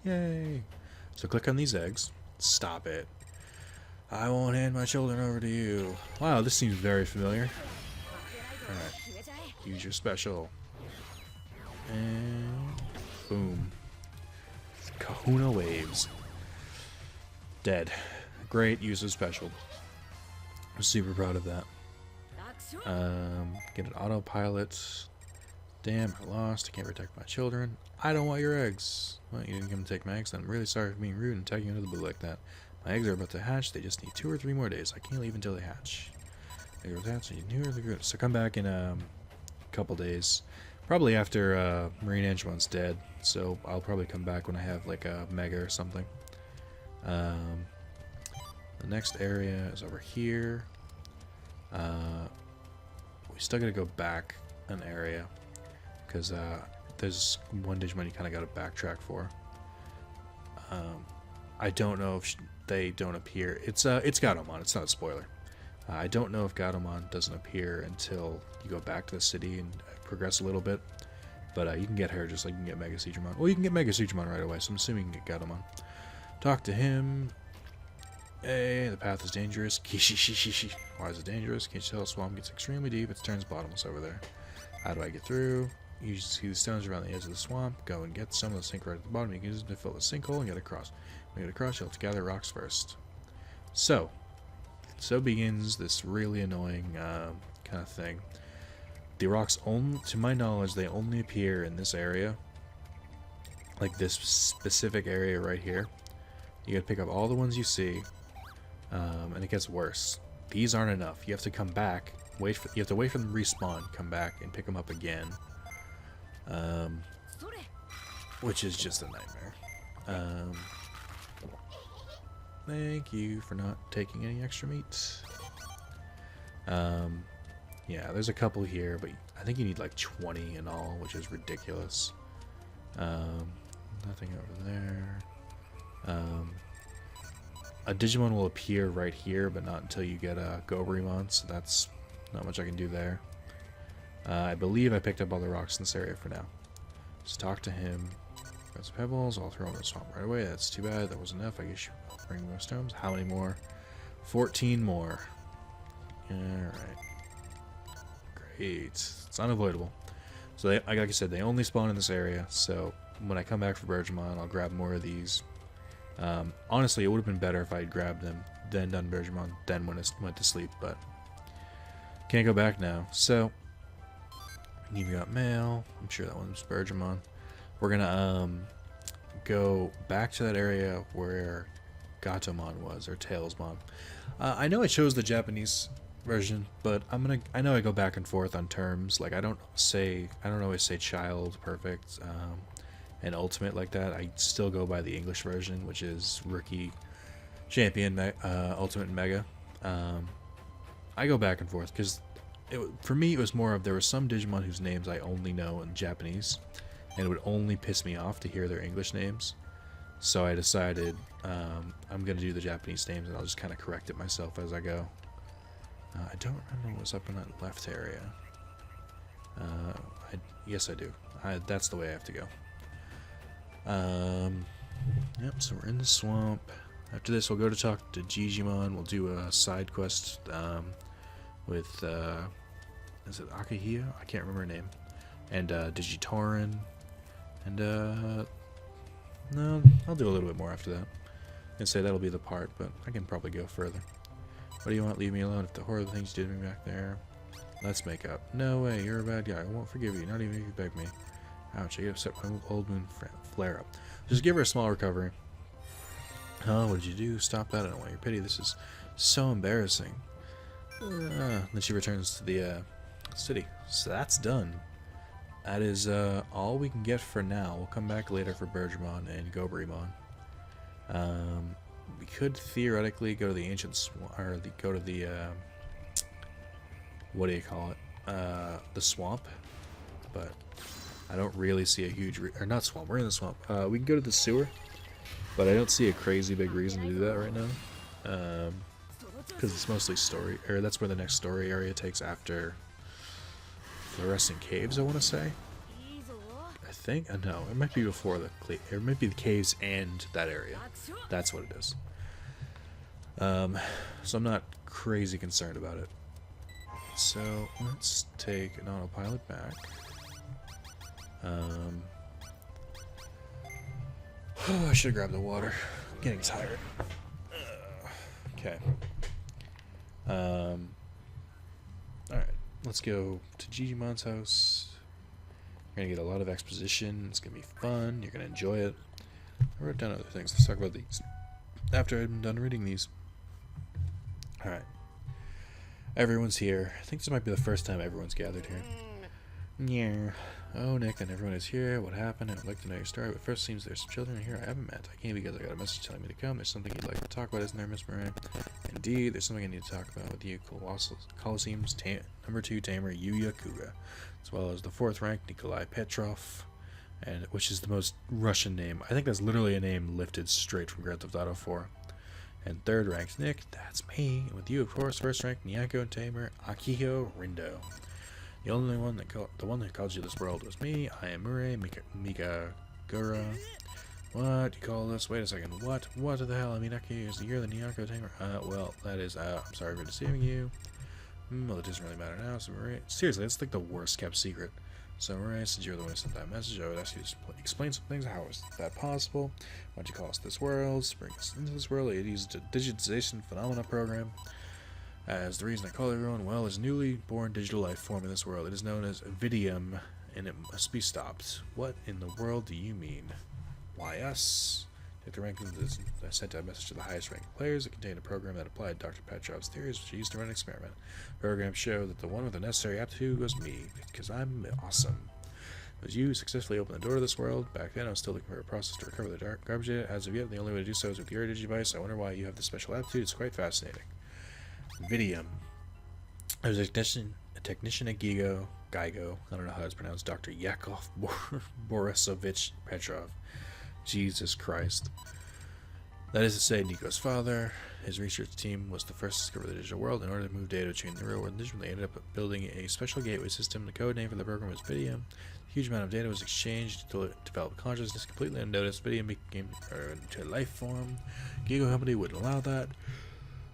Yay! So click on these eggs. Stop it. I won't hand my children over to you. Wow, this seems very familiar. Alright. Use your special. And boom. Kahuna waves. Dead. Great use of special. I'm super proud of that. Get an autopilot. Damn, I lost. I can't protect my children. I don't want your eggs. Well, you didn't come to take my eggs, then I'm really sorry for being rude and tagging you into the blue like that. My eggs are about to hatch. They just need 2 or 3 more days. I can't leave until they hatch. Eggs are hatching. So come back in a couple days. Probably after Marine Angemon's dead. So I'll probably come back when I have like a Mega or something. The next area is over here. We still gotta go back an area. Because there's one Digimon you kind of got to backtrack for. I don't know if they don't appear. It's Gatomon. It's not a spoiler. I don't know if Gatomon doesn't appear until you go back to the city and progress a little bit. But you can get her just like you can get Megaseadramon. Well, you can get Megaseadramon right away, so I'm assuming you can get Gatomon. Talk to him. Hey, the path is dangerous. Kishishishishi. Why is it dangerous? Can't you tell? The swamp gets extremely deep. It turns bottomless over there. How do I get through? You see the stones around the edge of the swamp. Go and get some of the sink right at the bottom. You can use them to fill the sinkhole and get across. When you get across, you'll have to gather rocks first. So begins this really annoying kind of thing. The rocks, to my knowledge, they only appear in this area. Like this specific area right here. You gotta pick up all the ones you see. And it gets worse. These aren't enough. You have to come back. You have to wait for them to respawn, come back, and pick them up again. Which is just a nightmare. Thank you for not taking any extra meat. Yeah, there's a couple here, but I think you need like 20 in all, which is ridiculous. Nothing over there. A Digimon will appear right here, but not until you get a Birdramon, so that's not much I can do there. I believe I picked up all the rocks in this area for now. Just talk to him. Got some pebbles. I'll throw them in the swamp right away. That's too bad. That was enough. I guess you bring more stones. How many more? 14 more. Alright. Great. It's unavoidable. So, like I said, they only spawn in this area. So, when I come back for Birdramon, I'll grab more of these. Honestly, it would have been better if I had grabbed them, then done Birdramon, then went to sleep. But can't go back now. So, you've got mail. I'm sure that one's Birdramon. We're gonna go back to that area where Gatomon was, or Tailsmon. I know I chose the Japanese version, but I know I go back and forth on terms. Like I don't always say child, perfect, and ultimate like that. I still go by the English version, which is rookie, champion, ultimate, and mega. I go back and forth because for me it was more of there were some Digimon whose names I only know in Japanese, and it would only piss me off to hear their English names. So I decided I'm going to do the Japanese names, and I'll just kind of correct it myself as I go. I don't remember what's up in that left area. Yes, I do. That's the way I have to go. Yep, so we're in the swamp. After this, we'll go to talk to Digimon. We'll do a side quest with, is it Akahia? I can't remember her name. And Digitorin. And, no, I'll do a little bit more after that. And say that'll be the part, but I can probably go further. What do you want? Leave me alone. If the horrible things you did to me back there. Let's make up. No way, you're a bad guy. I won't forgive you, not even if you beg me. Ouch, I get upset when old moon flare up. Just give her a small recovery. Oh, what did you do? Stop that. I don't want your pity. This is so embarrassing. Then she returns to the city. So that's done. That is all we can get for now. We'll come back later for Birdramon and Gatomon. We could theoretically go to the ancient go to the what do you call it? The swamp, but I don't really see a huge or not swamp. We're in the swamp. We can go to the sewer, but I don't see a crazy big reason to do that right now. Because it's mostly story, or that's where the next story area takes after Fluorescent Caves, I want to say. I think, no, it might be before it might be the caves and that area. That's what it is. So I'm not crazy concerned about it. So let's take an autopilot back. I should have grabbed the water. I'm getting tired. Okay. Alright, let's go to Digimon's house. You're gonna get a lot of exposition. It's gonna be fun. You're gonna enjoy it. I wrote down other things. Let's talk about these after I'm done reading these. Alright. Everyone's here. I think this might be the first time everyone's gathered here. Yeah. Oh, Nick, and everyone is here. What happened? I'd like to know your story, but first seems there's some children here I haven't met. I came because I got a message telling me to come. There's something you'd like to talk about, isn't there, Miss Moran? Indeed, there's something I need to talk about with you. Colosseum's number 2 tamer, Yuya Kuga, as well as the 4th rank, Nikolai Petrov, and which is the most Russian name. I think that's literally a name lifted straight from Grand Theft Auto 4. And 3rd rank's Nick, that's me. And with you, of course, 1st rank, Nyako tamer, Akihiro Rindo. The only one that called you this world was me. I am Murray Mikagura. What you call this? Wait a second. What? What the hell? I mean, you're the Nyako tamer. Well, that is. I'm sorry for deceiving you. Well, it doesn't really matter now. So Murray, seriously, it's like the worst kept secret. So Murray, since you're the one who sent that message, I would ask you to explain some things. How is that possible? Why'd you call us this world? Bring us into this world. It used a digitization phenomena program. As the reason I call everyone, well, is newly born digital life form in this world. It is known as Vidium, and it must be stopped. What in the world do you mean? Why us? Dr. Rankin sent a message to the highest ranking players. It contained a program that applied Dr. Petrov's theories, which he used to run an experiment. The program showed that the one with the necessary aptitude was me, because I'm awesome. It was you who successfully opened the door to this world. Back then, I was still looking for a process to recover the garbage data. As of yet, the only way to do so is with your Digivice. I wonder why you have this special aptitude. It's quite fascinating. Vidium. I was a technician at Geigo, I don't know how it's pronounced, Dr. Yakov Borisovich Petrov. Jesus Christ. That is to say, Nico's father. His research team was the first to discover the digital world. In order to move data between the real world and digital, they ended up building a special gateway system. The code name for the program was Vidium. A huge amount of data was exchanged to develop consciousness completely unnoticed. Vidium became into a life form. Geigo company wouldn't allow that.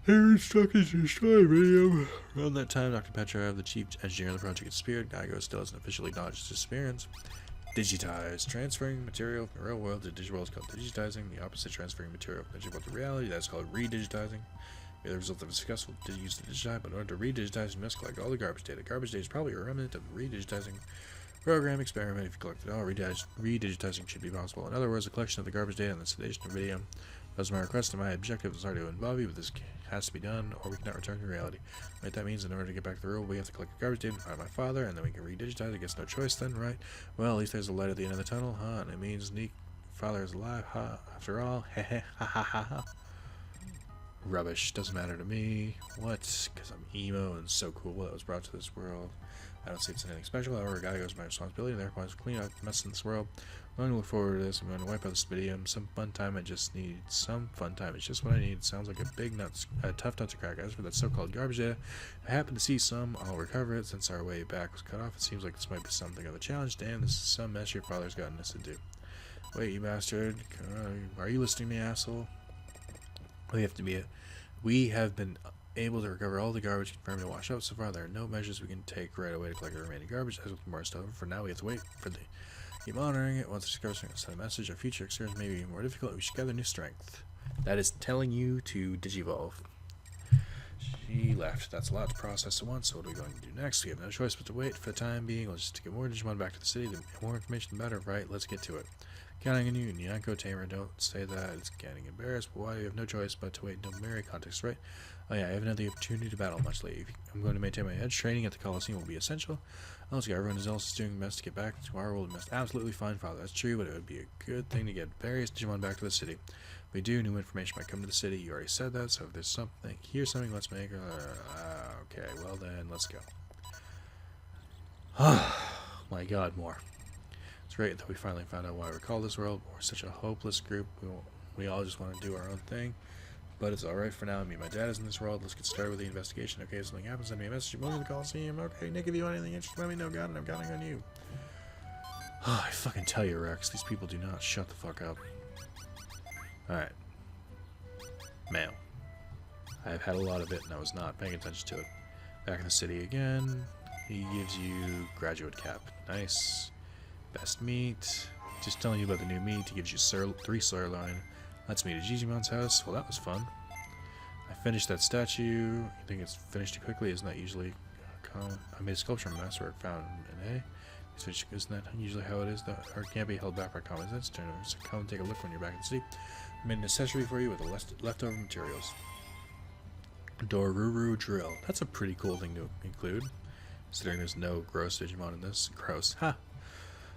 They were instructed to destroy Vidium. Around that time, Dr. Petrov, the chief engineer of the project, disappeared. Geigo still hasn't officially acknowledged his disappearance. Digitize. Transferring material from the real world to the digital world is called digitizing. The opposite, transferring material from the digital world to reality, that's called redigitizing. You're the result of a successful use to digitize, but in order to redigitize, you must collect all the garbage data. Garbage data is probably a remnant of the redigitizing program experiment. If you collect it all, redigitizing should be possible. In other words, the collection of the garbage data and the sedation of Vidium. That was my request, and my objective is already to involve you, but this has to be done, or we cannot return to reality. Right, that means in order to get back to the real, we have to collect the garbage data and find my father, and then we can redigitize. I guess no choice then, right? Well, at least there's a light at the end of the tunnel, huh? And it means father is alive, huh? After all, heh ha ha ha ha. Rubbish, doesn't matter to me. What? Because I'm emo and so cool that was brought to this world. I don't see it's anything special. However, Geigo's my responsibility, therefore I must clean up the mess in this world. I'm going to look forward to this. I'm going to wipe out this Vidium. Some fun time. I just need some fun time. It's just what I need. Sounds like a tough nut to crack. As for that so-called garbage data, if I happen to see some, I'll recover it. Since our way back was cut off, it seems like this might be something of a challenge. Damn, this is some mess your father's gotten us to do. Wait, you bastard. Are you listening to me, asshole? We have been able to recover all the garbage confirmed to wash out so far. There are no measures we can take right away to collect the remaining garbage. As with more stuff, for now we have to wait for the keep monitoring it. Once the discovery send a message, our future excursions may be more difficult. We should gather new strength. That is telling you to digivolve. She left. That's a lot to process at once. So what are we going to do next? We have no choice but to wait for the time being. Let's just get more Digimon back to the city. The more information, the better. Right? Let's get to it. Counting on you, Nyako Tamer. Don't say that. It's getting embarrassed. But why? You have no choice but to wait until Mary context, right? Oh yeah, I haven't had the opportunity to battle much lately. I'm going to maintain my edge. Training at the Colosseum will be essential. Let's go. Everyone else is doing the best to get back to our world. We must absolutely find Father. That's true, but it would be a good thing to get various Digimon back to the city. We do. New information might come to the city. You already said that, so if there's something, here's something, let's make okay, well then, let's go. Oh, my god, more. It's great that we finally found out why we call this world. We're such a hopeless group. We all just want to do our own thing. But it's alright for now. I mean, my dad is in this world. Let's get started with the investigation. Okay, if something happens, send me a message. Move to the Coliseum. Okay, Nick, if you want anything interesting, let me know. Got it. I'm counting on you. Oh, I fucking tell you, Rex. These people do not shut the fuck up. Alright. Mail. I've had a lot of it, and I was not paying attention to it. Back in the city again. He gives you graduate cap. Nice. Best meat. Just telling you about the new meat. He gives you 3 sirloin. Let's meet at Digimon's house. Well, that was fun. I finished that statue. You think it's finished too quickly? Isn't that usually common? I made a sculpture from masterwork found in A. Isn't that usually how it is? The art can't be held back by common sense. Turn over. So come and take a look when you're back in the city. I made an accessory for you with the leftover materials. Doruru drill. That's a pretty cool thing to include. Considering there's no gross Digimon in this. Gross. Ha!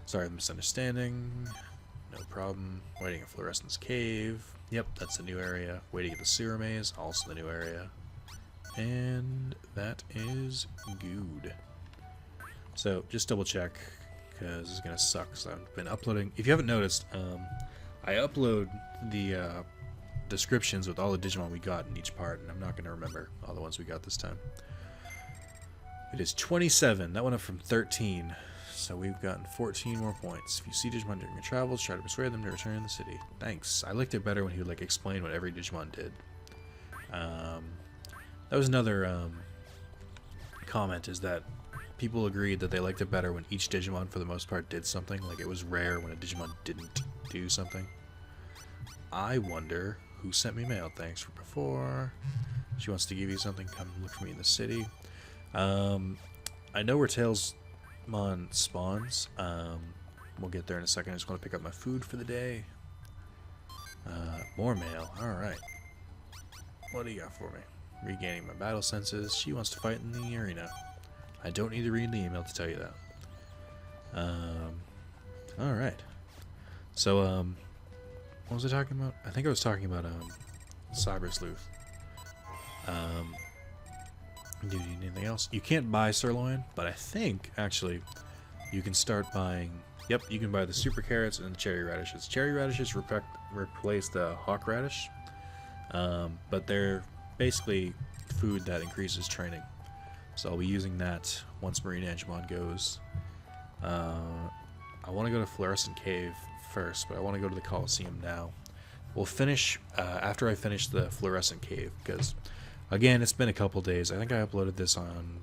Sorry for the misunderstanding. No problem. Waiting at Fluorescence Cave. Yep, that's the new area. Waiting at the Sewer Maze. Also the new area. And that is good. So, just double check, because this is going to suck, because I've been uploading. If you haven't noticed, I upload the descriptions with all the Digimon we got in each part, and I'm not going to remember all the ones we got this time. It is 27. That went up from 13. So we've gotten 14 more points. If you see Digimon during your travels, try to persuade them to return to the city. Thanks. I liked it better when he would like explain what every Digimon did. That was another comment, is that people agreed that they liked it better when each Digimon for the most part did something. Like it was rare when a Digimon didn't do something. I wonder who sent me mail. Thanks for before. She wants to give you something. Come look for me in the city. I know where Tailsmon spawns. We'll get there in a second. I just want to pick up my food for the day. More mail. Alright. What do you got for me? Regaining my battle senses. She wants to fight in the arena. I don't need to read the email to tell you that. Alright. So, what was I talking about? I think I was talking about, Cyber Sleuth. Do you need anything else? You can't buy sirloin, but I think, actually, you can start buying... Yep, you can buy the super carrots and the cherry radishes. Cherry radishes replace the hawk radish, but they're basically food that increases training. So I'll be using that once Marine Angemon goes. I want to go to Fluorescent Cave first, but I want to go to the Coliseum now. We'll finish after I finish the Fluorescent Cave, because... Again, it's been a couple days. I think I uploaded this on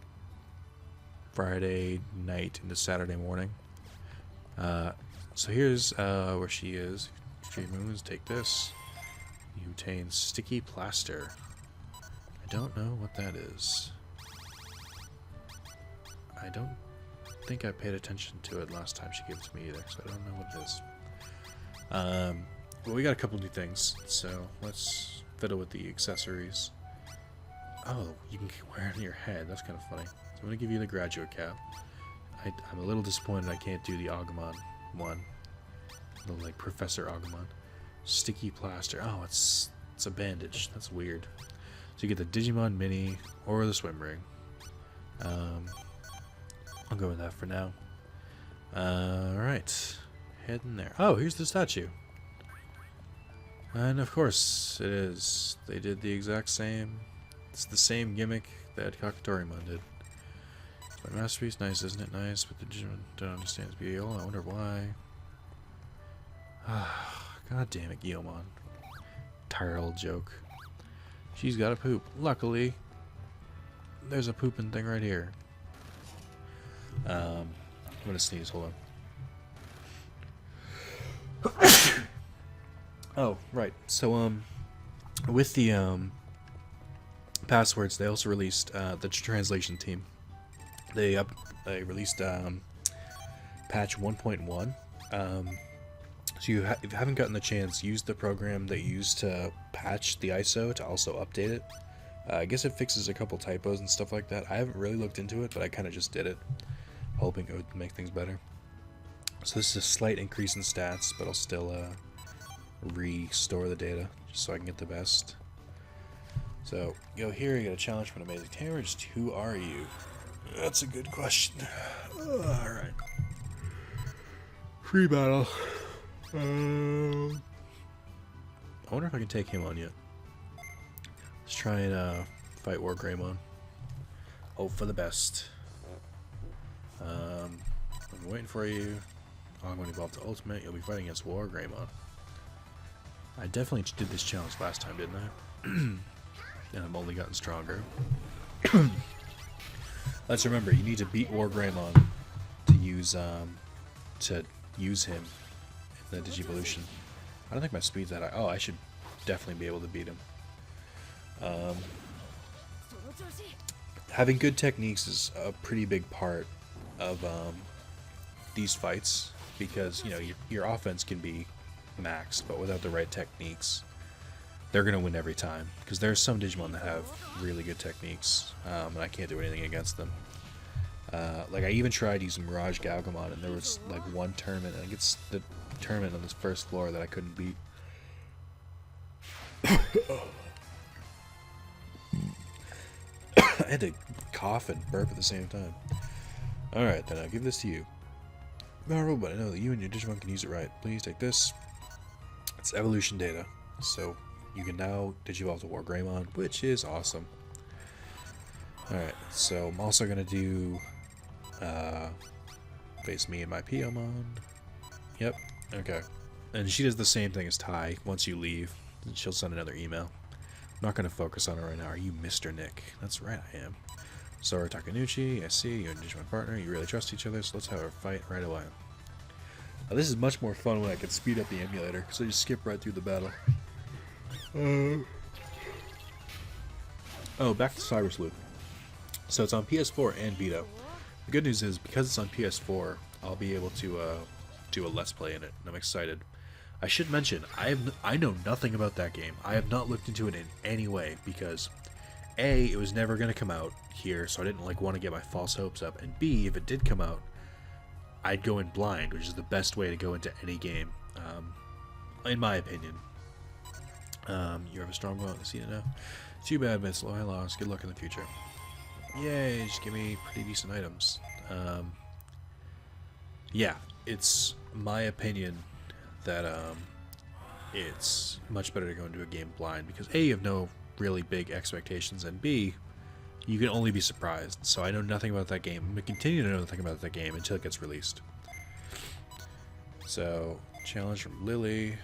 Friday night into Saturday morning. So here's where she is. Tree moons, take this. You obtain sticky plaster. I don't know what that is. I don't think I paid attention to it last time she gave it to me either, so I don't know what it is. Well, we got a couple new things, so let's fiddle with the accessories. Oh, you can wear it on your head. That's kind of funny. So I'm going to give you the graduate cap. I'm a little disappointed I can't do the Agumon one. The, like, Professor Agumon. Sticky plaster. Oh, it's a bandage. That's weird. So you get the Digimon Mini or the swim ring. I'll go with that for now. Alright. Heading there. Oh, here's the statue. And of course, it is. They did the exact same... It's the same gimmick that Kakatorymon did. It's my masterpiece. Nice, isn't it? Nice, but the Digimon don't understand its beauty. I wonder why. God damn it, Guilmon. Tired old joke. She's got a poop. Luckily, there's a pooping thing right here. I'm gonna sneeze. Hold on. Oh, right. So, with the passwords, they also released the translation team. They released patch 1.1. So if you haven't gotten the chance, use the program they used to patch the ISO to also update it. I guess it fixes a couple typos and stuff like that. I haven't really looked into it, but I kind of just did it, hoping it would make things better. So this is a slight increase in stats, but I'll still restore the data just so I can get the best. So, go here, you get a challenge from an amazing tamer. Just who are you? That's a good question. Alright. Free battle. I wonder if I can take him on yet. Let's try and fight Guilmon. Hope for the best. I'm waiting for you. I'm going to evolve to Ultimate. You'll be fighting against Guilmon. I definitely did this challenge last time, didn't I? And I've only gotten stronger. Let's remember, you need to beat Guilmon to use him in the Digivolution. I don't think my speed's that high. Oh, I should definitely be able to beat him. Having good techniques is a pretty big part of these fights, because you know your offense can be maxed, but without the right techniques, they're gonna win every time. Because there's some Digimon that have really good techniques, and I can't do anything against them. Like I even tried using Mirage Gatomon, and there was like one tournament. I think it's the tournament on this first floor that I couldn't beat. I had to cough and burp at the same time. Alright, then I'll give this to you. Marvel, but I know that you and your Digimon can use it right. Please take this. It's evolution data. So you can now Digivolve to Guilmon, which is awesome. Alright, so I'm also going to do face me and my Piomon. Yep, okay. And she does the same thing as Tai. Once you leave, she'll send another email. I'm not going to focus on it right now. Are you Mr. Nick? That's right, I am. Sora Takanuchi, I see you and Digimon partner. You really trust each other, so let's have a fight right away. Now, this is much more fun when I can speed up the emulator, because I just skip right through the battle. Oh, back to Cyber Sleuth. So it's on PS4 and Vita. The good news is, because it's on PS4, I'll be able to do a Let's Play in it, and I'm excited. I should mention, I know nothing about that game. I have not looked into it in any way, because A, it was never going to come out here, so I didn't want to get my false hopes up, and B, if it did come out, I'd go in blind, which is the best way to go into any game, in my opinion. You have a strong one, see it now. Too bad, but it's low I lost. Good luck in the future. Yay, just give me pretty decent items. Yeah, it's my opinion that it's much better to go into a game blind, because A, you have no really big expectations, and B, you can only be surprised. So I know nothing about that game. I'm going to continue to know nothing about that game until it gets released. So, challenge from Lily.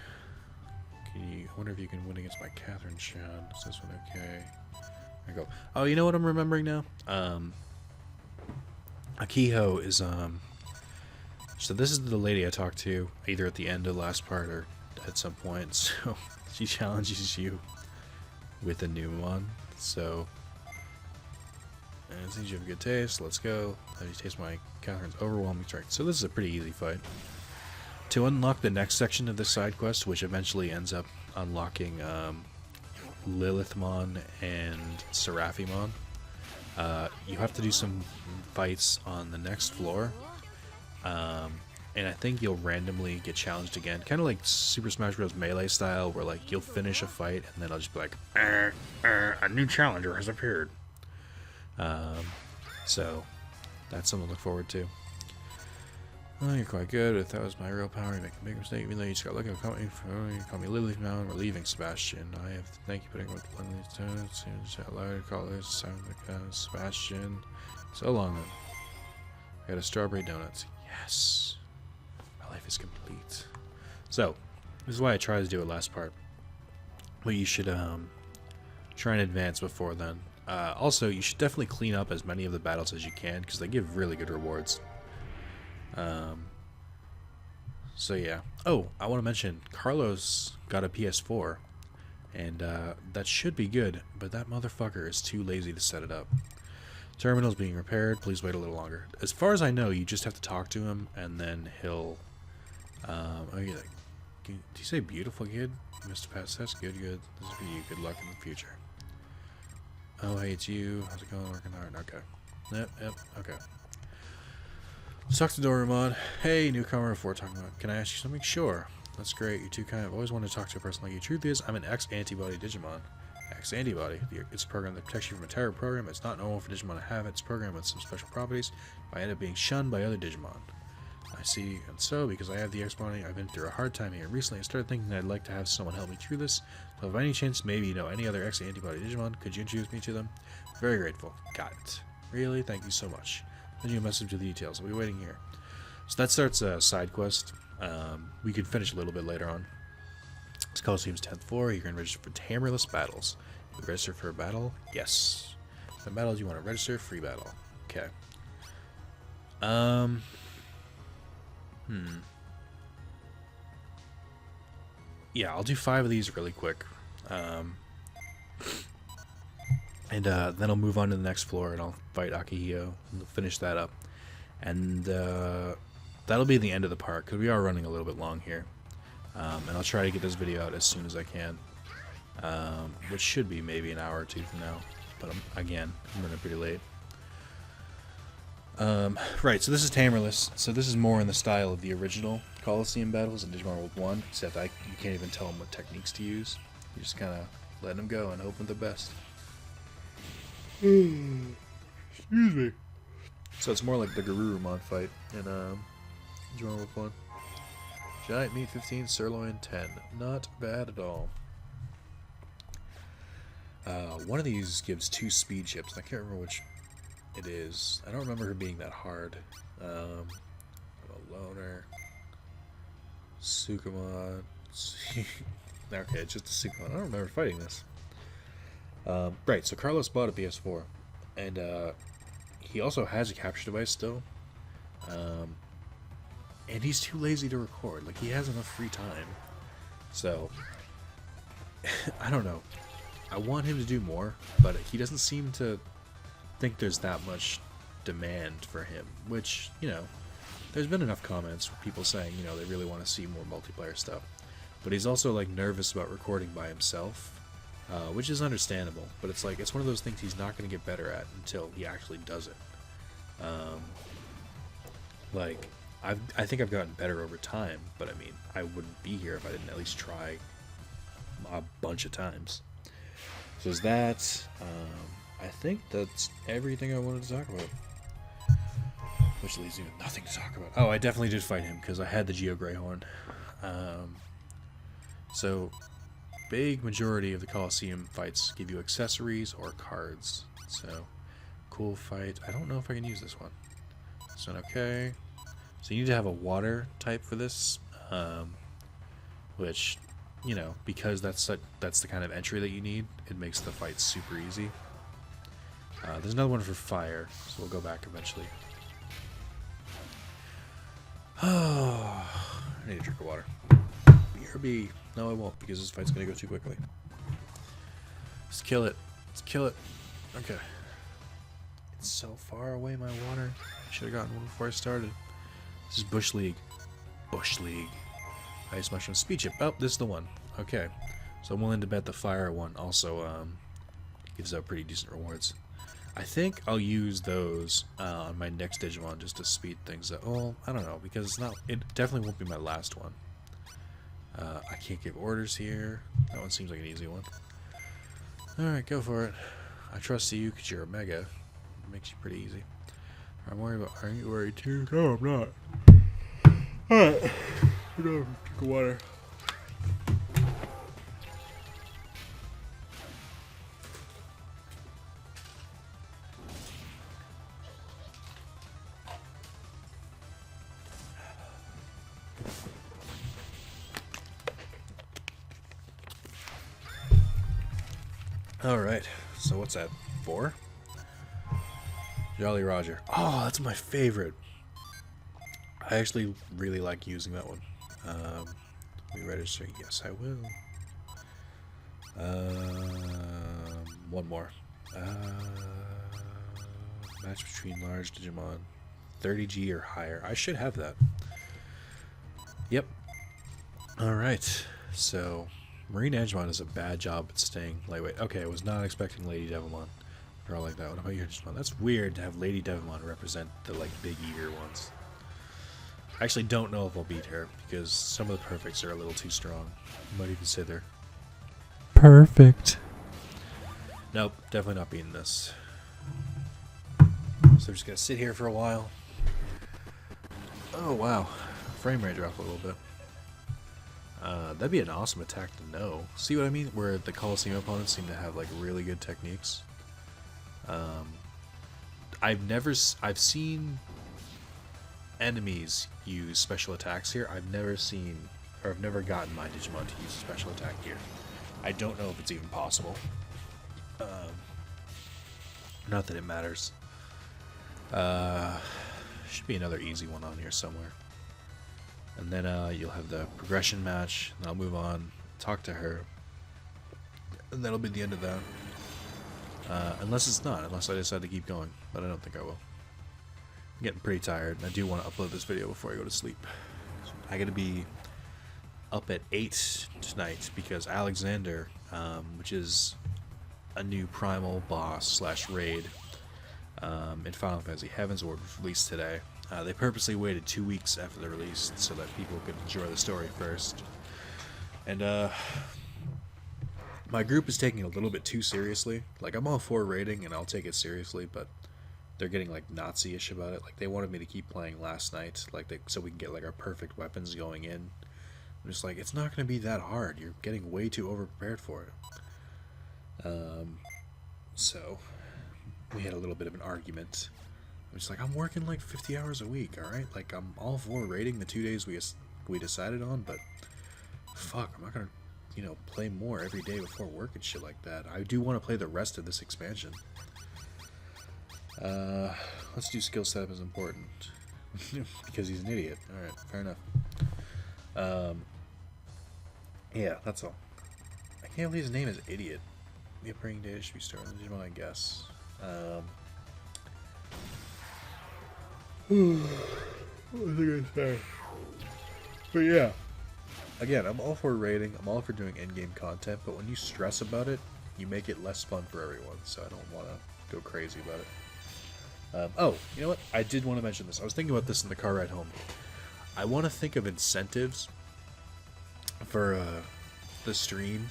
I wonder if you can win against my Catherine Chan. Is this one okay? I go. Oh, you know what I'm remembering now? Akiho is so this is the lady I talked to either at the end of the last part or at some point. So she challenges you with a new one. So it seems you have good taste. Let's go. How do you taste my Catherine's overwhelming strength? So this is a pretty easy fight. To unlock the next section of this side quest, which eventually ends up unlocking Lilithmon and Seraphimon, you have to do some fights on the next floor, and I think you'll randomly get challenged again, kind of like Super Smash Bros. Melee style, where like you'll finish a fight and then I'll just be like, a new challenger has appeared. So that's something to look forward to. Oh, you're quite good. If that was my real power, you make a big mistake. Even though you just got lucky with company, you call me Lily now, and we're leaving, Sebastian. I have to thank you for putting up with one of these turns. Just out loud, call this Sebastian. So long then. I got a strawberry donuts. Yes. My life is complete. So, this is why I tried to do a last part. But you should try and advance before then. Also, you should definitely clean up as many of the battles as you can, because they give really good rewards. So yeah. Oh, I want to mention, Carlos got a PS4, and that should be good, but that motherfucker is too lazy to set it up. Terminal's being repaired, please wait a little longer. As far as I know, you just have to talk to him, and then he'll, oh, yeah, do you say beautiful kid? Mr. Pass test, good, good. This is for you, good luck in the future. Oh, hey, it's you. How's it going? Working hard? Okay. Yep, okay. Talk to Doraemon. Hey, newcomer, before talking about, can I ask you something? Sure. That's great. You're too kind. I've always wanted to talk to a person like you. Truth is, I'm an X-antibody Digimon. X-antibody. It's a program that protects you from a terror program. It's not normal for Digimon to have it. It's a program with some special properties. I end up being shunned by other Digimon. I see, and so, because I have the X-body, I've been through a hard time here. Recently, I started thinking that I'd like to have someone help me through this. So if by any chance, maybe you know any other X-antibody Digimon, could you introduce me to them? Very grateful. Got it. Really? Thank you so much. Send you a message with the details. I'll be waiting here. So that starts a side quest. We could finish a little bit later on. It's Coliseum's 10th floor. You can register for hammerless battles. You register for a battle? Yes. What battle do you want to register? Free battle. Okay. Yeah, I'll do 5 of these really quick. And then I'll move on to the next floor and I'll fight Akihio and finish that up. And that'll be the end of the part because we are running a little bit long here. And I'll try to get this video out as soon as I can. Which should be maybe an hour or 2 from now. But again, I'm running pretty late. Right, so this is Tamerless. So this is more in the style of the original Coliseum battles in Digimon World 1, except you can't even tell them what techniques to use. You just kind of let them go and hope for the best. Excuse me. So it's more like the Garurumon fight in Digimon World 1. Giant meat 15, sirloin 10. Not bad at all. One of these gives 2 speed chips. I can't remember which it is. I don't remember her being that hard. I'm a loner. Sukamon. Okay, it's just a Sukamon. I don't remember fighting this. Right, so Carlos bought a PS4. And he also has a capture device still. And he's too lazy to record. Like, he has enough free time. So, I don't know. I want him to do more, but he doesn't seem to think there's that much demand for him, which, you know, there's been enough comments from people saying, you know, they really want to see more multiplayer stuff. But he's also, like, nervous about recording by himself, which is understandable. But it's like, it's one of those things he's not going to get better at until he actually does it. Like, I think I've gotten better over time, but I mean, I wouldn't be here if I didn't at least try a bunch of times. So there's that. I think that's everything I wanted to talk about. Which leaves me with nothing to talk about. Oh, I definitely did fight him because I had the Geo Greyhorn. So, big majority of the Coliseum fights give you accessories or cards. So, cool fight. I don't know if I can use this one. This one, okay. So you need to have a water type for this, which, you know, because that's the kind of entry that you need, it makes the fight super easy. There's another one for fire, so we'll go back eventually. Oh, I need a drink of water. BRB. No, I won't, because this fight's going to go too quickly. Let's kill it. Let's kill it. Okay. It's so far away, my water. I should have gotten one before I started. This is Bush League. Bush League. Ice Mushroom Speed Chip. Oh, this is the one. Okay. So I'm willing to bet the fire one also gives out pretty decent rewards. I think I'll use those on my next Digimon just to speed things up. Well, I don't know, because it definitely won't be my last one. I can't give orders here. That one seems like an easy one. Alright, go for it. I trust you because you're a Mega. It makes you pretty easy. I'm worried about. Are you worried too? No, I'm not. Alright. Drink of water. Alright, so what's that? 4? Jolly Roger. Oh, that's my favorite. I actually really like using that one. We register? Yes, I will. One more. Match between large Digimon. 30G or higher. I should have that. Yep. Alright, so Marine Edgemon does a bad job at staying lightweight. Okay, I was not expecting Lady Devimon. Or like that. What about your Digimon? That's weird to have Lady Devimon represent the like big eater ones. I actually don't know if I'll beat her, because some of the perfects are a little too strong. I might even say they're perfect. Nope, definitely not beating this. So I'm just gonna sit here for a while. Oh wow, frame rate dropped a little bit. That'd be an awesome attack to know. See what I mean? Where the Coliseum opponents seem to have like really good techniques. I've seen enemies use special attacks here. I've never gotten my Digimon to use a special attack here. I don't know if it's even possible. Not that it matters. Should be another easy one on here somewhere. And then you'll have the progression match, and I'll move on, talk to her, and that'll be the end of that. Unless it's not, unless I decide to keep going, but I don't think I will. I'm getting pretty tired, and I do want to upload this video before I go to sleep. I gotta be up at 8 tonight, because Alexander, which is a new primal boss slash raid in Final Fantasy Heavensward, was released today. They purposely waited 2 weeks after the release so that people could enjoy the story first. And my group is taking it a little bit too seriously. Like, I'm all for raiding and I'll take it seriously, but they're getting like Nazi-ish about it. Like, they wanted me to keep playing last night, like so we can get like our perfect weapons going in. I'm just like, it's not going to be that hard. You're getting way too over-prepared for it. So we had a little bit of an argument. I'm just like, I'm working like 50 hours a week, alright? Like, I'm all for raiding the 2 days we decided on, but fuck, I'm not gonna, you know, play more every day before work and shit like that. I do want to play the rest of this expansion. Let's do skill setup as important. Because he's an idiot. Alright, fair enough. Yeah, that's all. I can't believe his name is Idiot. The operating data should be stored in Digimon, I guess. What was I gonna say? But yeah, again, I'm all for raiding, I'm all for doing in-game content, but when you stress about it, you make it less fun for everyone, so I don't want to go crazy about it. Oh, you know what? I did want to mention this. I was thinking about this in the car ride home. I want to think of incentives for the stream,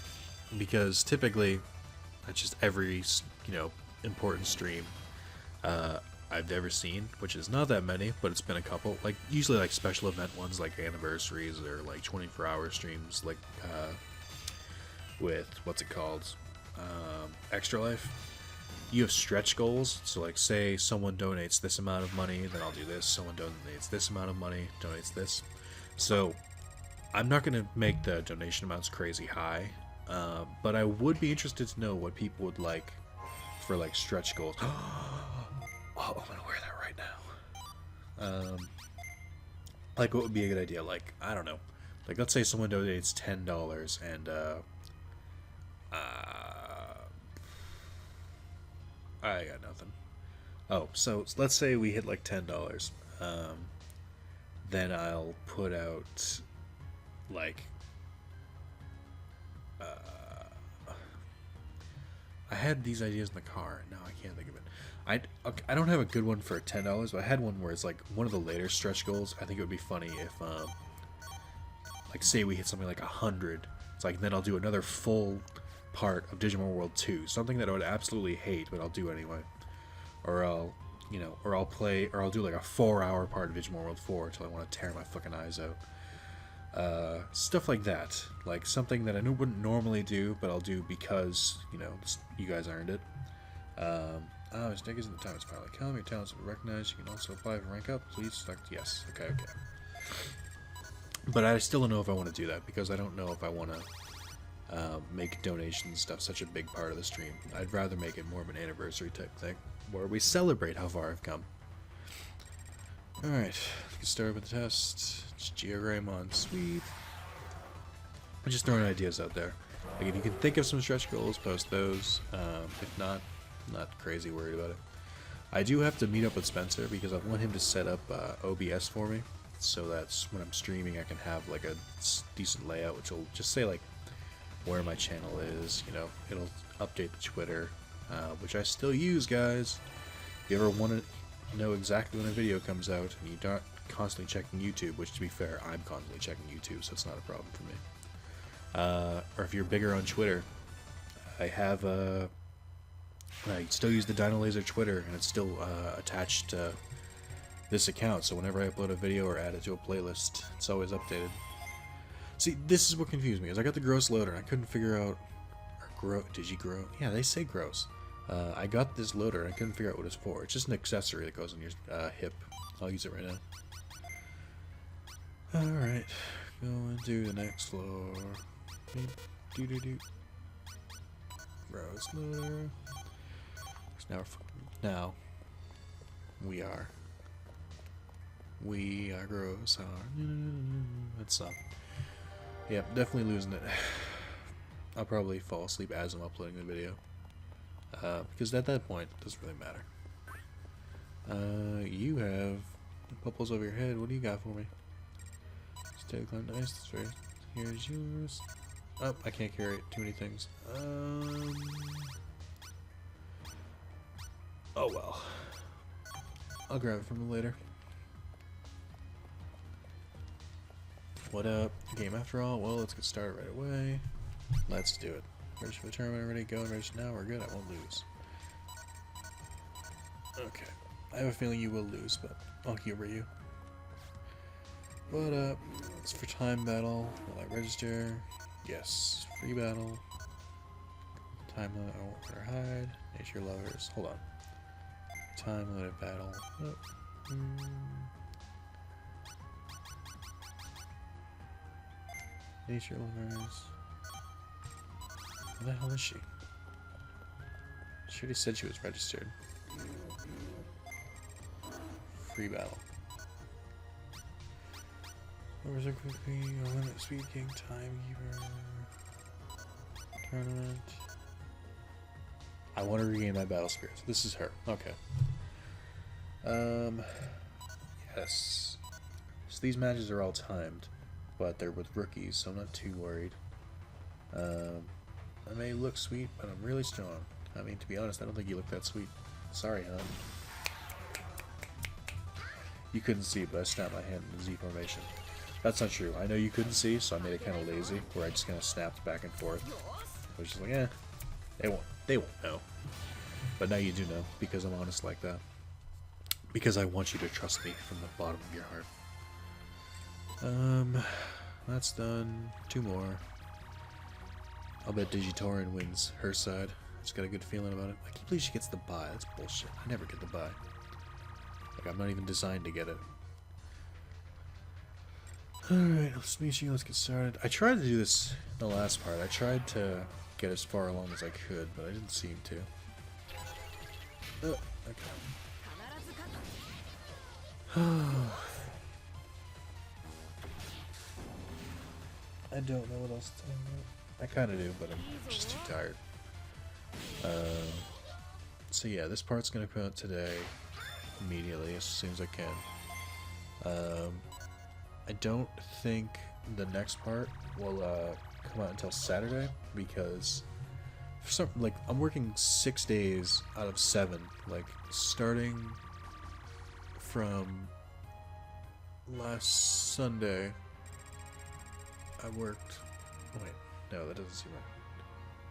because typically, that's just every, you know, important stream I've ever seen, which is not that many, but it's been a couple. Like, usually like special event ones, like anniversaries or like 24-hour streams, like with what's it called, Extra Life. You have stretch goals, so like say someone donates this amount of money, then I'll do this. Someone donates this amount of money, donates this. So I'm not going to make the donation amounts crazy high, but I would be interested to know what people would like for like stretch goals. Oh, I'm gonna wear that right now. Like, what would be a good idea? Like, I don't know. Like, let's say someone donates $10 and I got nothing. Oh, so let's say we hit like $10. Then I'll put out like I had these ideas in the car. Now I can't think of it. I don't have a good one for $10, but I had one where it's like one of the later stretch goals. I think it would be funny if, like, say we hit something like 100. It's like, then I'll do another full part of Digimon World 2. Something that I would absolutely hate, but I'll do anyway. Or I'll, you know, or I'll do like a 4-hour part of Digimon World 4 until I want to tear my fucking eyes out. Stuff like that. Like, something that I wouldn't normally do, but I'll do because, you know, you guys earned it. His deck isn't the time it's finally come. Your talents will be recognized. You can also apply for rank up. Please select yes. Okay. But I still don't know if I want to do that, because I don't know if I want to make donation stuff such a big part of the stream. I'd rather make it more of an anniversary type thing, where we celebrate how far I've come. Alright, let's get started with the test. It's Giagramon, sweet. I'm just throwing ideas out there. Like, if you can think of some stretch goals, post those. If not, I'm not crazy worried about it. I do have to meet up with Spencer, because I want him to set up OBS for me, so that when I'm streaming I can have like a decent layout, which will just say like where my channel is, you know, it'll update the Twitter, which I still use, guys. If you ever want to know exactly when a video comes out and you constantly checking YouTube, which, to be fair, I'm constantly checking YouTube, so it's not a problem for me. Or if you're bigger on Twitter, I have I still use the Dino Laser Twitter, and it's still attached to this account, so whenever I upload a video or add it to a playlist, it's always updated. See, this is what confused me, is I got the gross loader, and I couldn't figure out... Digigrow? Yeah, they say gross. I got this loader, and I couldn't figure out what it's for. It's just an accessory that goes on your hip. I'll use it right now. Alright, going to the next floor. Gross loader. Now, we are gross. That's Yep, definitely losing it. I'll probably fall asleep as I'm uploading the video. Because at that point, it doesn't really matter. You have bubbles over your head. What do you got for me? Stay climb nice. That's right. Here's yours. Oh, I can't carry it. Too many things. Oh well. I'll grab it from you later. What up? Game after all? Well, let's get started right away. Let's do it. Register for the tournament, ready to go, and register now. We're good. I won't lose. Okay. I have a feeling you will lose, but I'll humor you. What up? It's for time battle. Will I register? Yes. Free battle. Time limit. I won't let her hide. Nature lovers. Hold on. Time limited battle. Oh. Nature lovers. Where the hell is she? She already said she was registered. Free battle. Lovers are quickly. Limit speed king. Timekeeper. Tournament. I want to regain my battle spirit. So this is her. Okay. Yes. So these matches are all timed, but they're with rookies, so I'm not too worried. I may look sweet, but I'm really strong. I mean, to be honest, I don't think you look that sweet. Sorry, hon. You couldn't see, but I snapped my hand in the Z formation. That's not true. I know you couldn't see, so I made it kind of lazy, where I just kind of snapped back and forth. I was just like, they won't know. But now you do know, because I'm honest like that. Because I want you to trust me from the bottom of your heart. That's done. 2 more. I'll bet Digitorin wins her side. I just got a good feeling about it. I can't believe she gets the buy. That's bullshit. I never get the buy. Like, I'm not even designed to get it. Alright, let's get started. I tried to do this in the last part. I tried to get as far along as I could, but I didn't seem to. Oh, okay. I don't know what else to tell you. I kind of do, but I'm just too tired. So yeah, this part's going to come out today, immediately, as soon as I can. I don't think the next part will come out until Saturday, because for some, like, I'm working 6 days out of 7, like, starting from last Sunday. I worked. Oh wait, no, that doesn't seem right.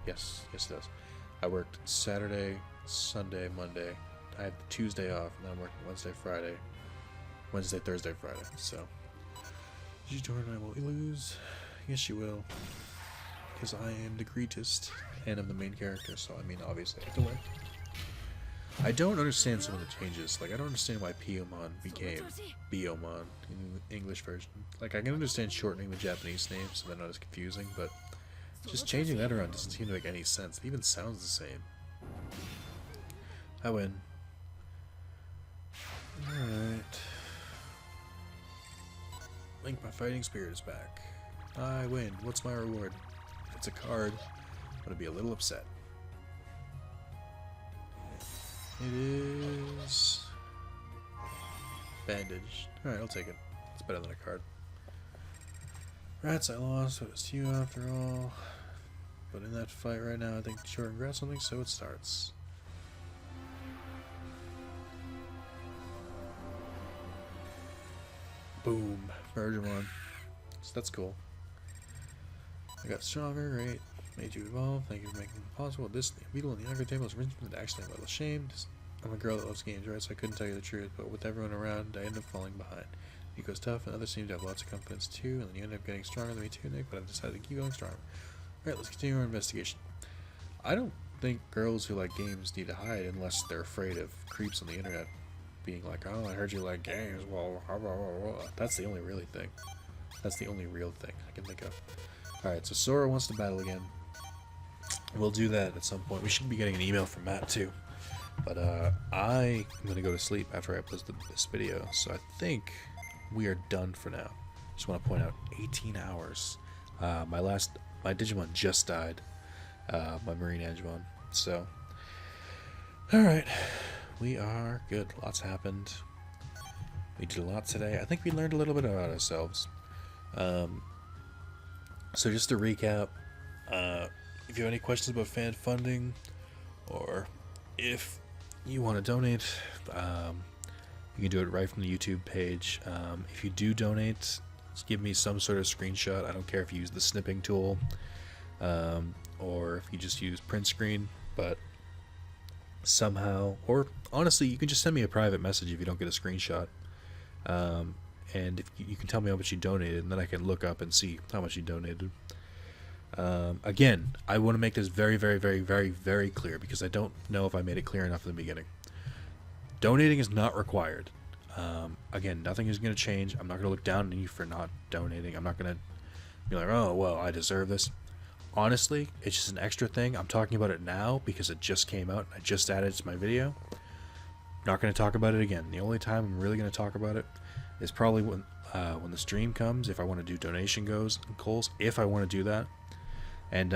Yes, it does. I worked Saturday, Sunday, Monday. I had Tuesday off, and then I'm working Wednesday, Friday. Wednesday, Thursday, Friday. So, Digitorin, I won't lose. Yes, you will. Because I am the greatest, and I'm the main character, so I mean, obviously, I have to win. I don't understand some of the changes. Like, I don't understand why Piyomon became Biomon in the English version. Like, I can understand shortening the Japanese names so they're not as confusing, but just changing that around doesn't seem to make any sense. It even sounds the same. I win. Alright. Link, my fighting spirit is back. I win. What's my reward? If it's a card, I'm going to be a little upset. It is bandage. Alright, I'll take it. It's better than a card. Rats, I lost, but it's you after all. But in that fight right now, I think Jordan grabbed something, so it starts. Boom. Birdramon. So that's cool. I got stronger, right? Made you evolve. Thank you for making it possible. This beetle in the younger table is risen from the accident. I was ashamed. I'm a girl that loves games, right? So I couldn't tell you the truth. But with everyone around, I ended up falling behind. Nico's tough, and others seem to have lots of confidence too. And then you end up getting stronger than me too, Nick. But I've decided to keep going stronger. Alright, let's continue our investigation. I don't think girls who like games need to hide unless they're afraid of creeps on the internet being like, oh, I heard you like games. Well, blah, blah, blah, blah. That's the only really thing. That's the only real thing I can think of. Alright, so Sora wants to battle again. We'll do that at some point. We should be getting an email from Matt too. But I am going to go to sleep after I post this video. So I think we are done for now. Just want to point out 18 hours. My Digimon just died. My Marine Digimon. So, alright. We are good. Lots happened. We did a lot today. I think we learned a little bit about ourselves. So just to recap, if you have any questions about fan funding, or if you want to donate, you can do it right from the YouTube page. If you do donate, just give me some sort of screenshot. I don't care if you use the snipping tool, or if you just use print screen, but somehow, or honestly, you can just send me a private message if you don't get a screenshot. And if you can tell me how much you donated, and then I can look up and see how much you donated. Again, I want to make this very, very, very, very, very clear, because I don't know if I made it clear enough in the beginning. Donating is not required. Again, nothing is going to change. I'm not going to look down on you for not donating. I'm not going to be like, oh, well, I deserve this. Honestly, it's just an extra thing. I'm talking about it now because it just came out. I just added it to my video. Not going to talk about it again. The only time I'm really going to talk about it is probably when the stream comes, if I want to do donation goals, if I want to do that. And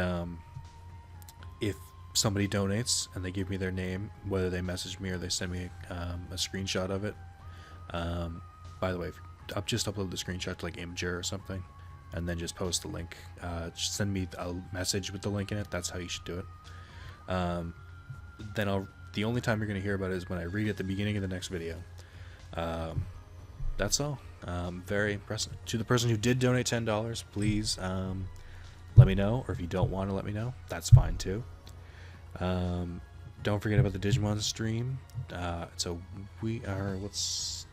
if somebody donates and they give me their name, whether they message me or they send me a screenshot of it. By the way, I'll just upload the screenshot to like Imgur or something, and then just post the link. Just send me a message with the link in it. That's how you should do it. Then the only time you're going to hear about it is when I read at the beginning of the next video. That's all. Very impressive. To the person who did donate $10, please let me know. Or if you don't want to let me know, that's fine too. Don't forget about the Digimon stream. So we are, what's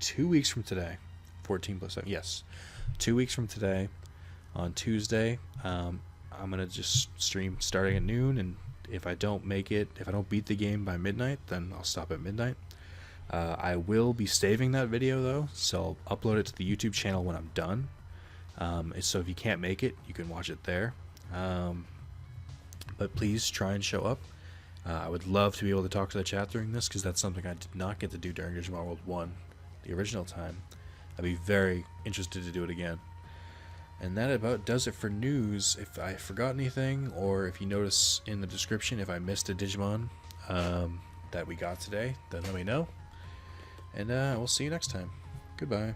2 weeks from today? 14 plus 7. Yes. 2 weeks from today, on Tuesday, I'm going to just stream starting at noon, and if I don't make it, if I don't beat the game by midnight, then I'll stop at midnight. I will be saving that video though, so I'll upload it to the YouTube channel when I'm done. So if you can't make it, you can watch it there. But please try and show up. I would love to be able to talk to the chat during this, because that's something I did not get to do during Digimon World 1, the original time. I'd be very interested to do it again. And that about does it for news. If I forgot anything, or if you notice in the description if I missed a Digimon that we got today, then let me know. And we'll see you next time. Goodbye.